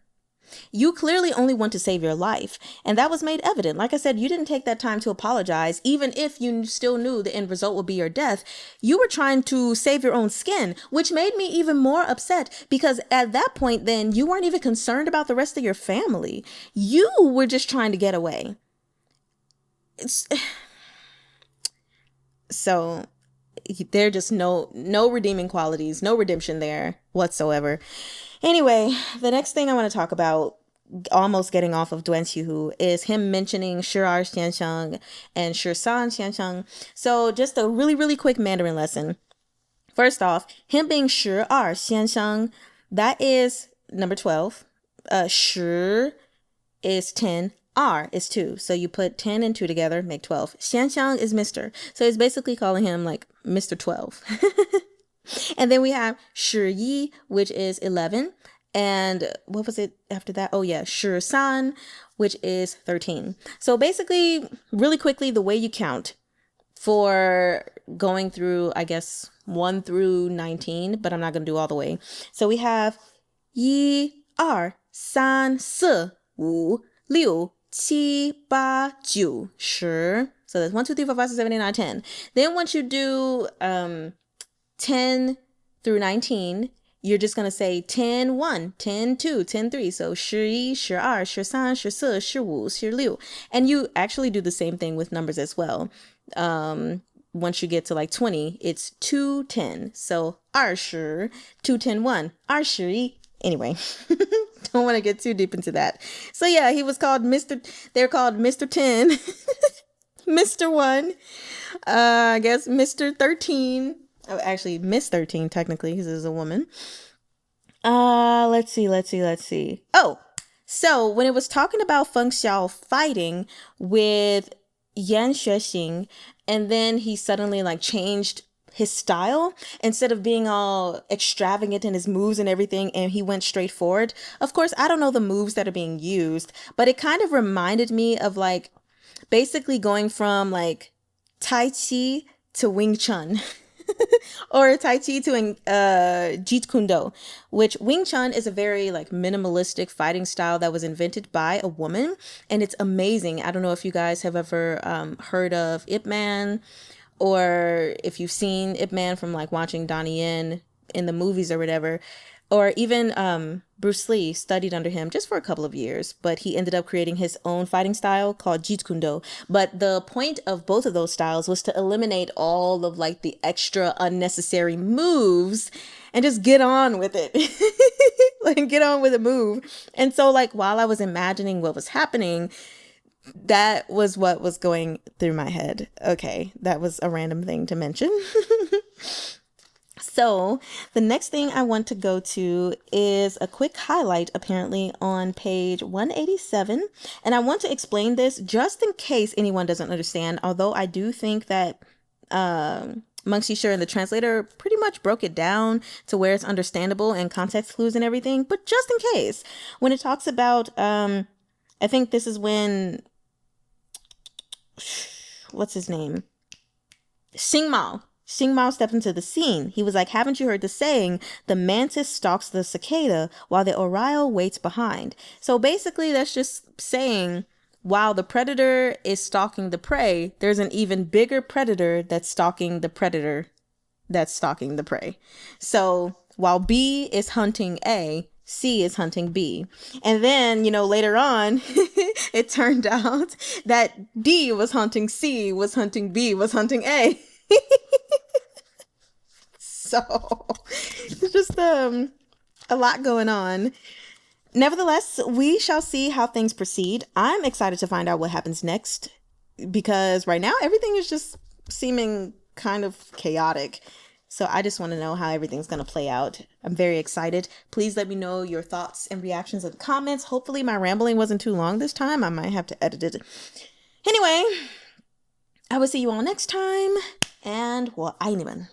A: you clearly only want to save your life. And that was made evident. Like I said, you didn't take that time to apologize. Even if you still knew the end result would be your death, you were trying to save your own skin, which made me even more upset, because at that point, then you weren't even concerned about the rest of your family. You were just trying to get away. So there are just no redeeming qualities, no redemption there whatsoever. Anyway, the next thing I want to talk about, almost getting off of Duan Qihu, is him mentioning 12 xiansheng and 13 xiansheng. So just a really, really quick Mandarin lesson. First off, him being 12 xiansheng, that is number 12. 10 is 10. R is 2. So you put 10 and 2 together, make 12. Xianxiang is Mr. So he's basically calling him like Mr. 12. And then we have 11, which is 11. And what was it after that? Oh yeah, 13, which is 13. So basically, really quickly, the way you count for going through, I guess, 1 through 19, but I'm not going to do all the way. So we have 1, 2, 3, 4, 5, 6, 7, 8, 9, 10. So that's 1, 2, 3, 4, 5, 6, 7, 8, 9, 10. Then once you do 10 through 19, you're just going to say 10, 1, 10, 2, 10, 3. So 11, 12, 13, 14, 15, 16. And you actually do the same thing with numbers as well. Once you get to like 20, it's 2, 10. So 20, 2, 10, 1, 20. Anyway, don't want to get too deep into that. So yeah, he was called they're called Mr. 10, Mr. 1, I guess Mr. 13. Oh, actually, Miss 13, technically, because it's a woman. Let's see. Oh, so when it was talking about Feng Xiao fighting with Yan Xuexing, and then he suddenly like changed his style, instead of being all extravagant in his moves and everything, and he went straight forward. Of course, I don't know the moves that are being used, but it kind of reminded me of like basically going from like Tai Chi to Wing Chun. Or Tai Chi to Jeet Kune Do, which Wing Chun is a very like minimalistic fighting style that was invented by a woman, and it's amazing. I don't know if you guys have ever heard of Ip Man, or if you've seen Ip Man from like watching Donnie Yen. in the movies or whatever. Or even Bruce Lee studied under him just for a couple of years, but he ended up creating his own fighting style called Jeet Kune Do. But the point of both of those styles was to eliminate all of like the extra unnecessary moves and just get on with it. Like get on with the move. And so like while I was imagining what was happening, that was what was going through my head. Okay, that was a random thing to mention. So the next thing I want to go to is a quick highlight apparently on page 187. And I want to explain this just in case anyone doesn't understand, although I do think that Meng Xi Shi and the translator pretty much broke it down to where it's understandable and context clues and everything. But just in case, when it talks about, I think this is when, what's his name? Xing Mao stepped into the scene. He was like, haven't you heard the saying, the mantis stalks the cicada while the oriole waits behind? So basically that's just saying, while the predator is stalking the prey, there's an even bigger predator that's stalking the predator that's stalking the prey. So while B is hunting A, C is hunting B. And then, later on, it turned out that D was hunting C, was hunting B, was hunting A. So it's just a lot going on. Nevertheless, we shall see how things proceed. I'm excited to find out what happens next because right now everything is just seeming kind of chaotic. So I just want to know how everything's going to play out. I'm very excited. Please let me know your thoughts and reactions in the comments. Hopefully my rambling wasn't too long this time. I might have to edit it. Anyway, I will see you all next time. And 我爱你们。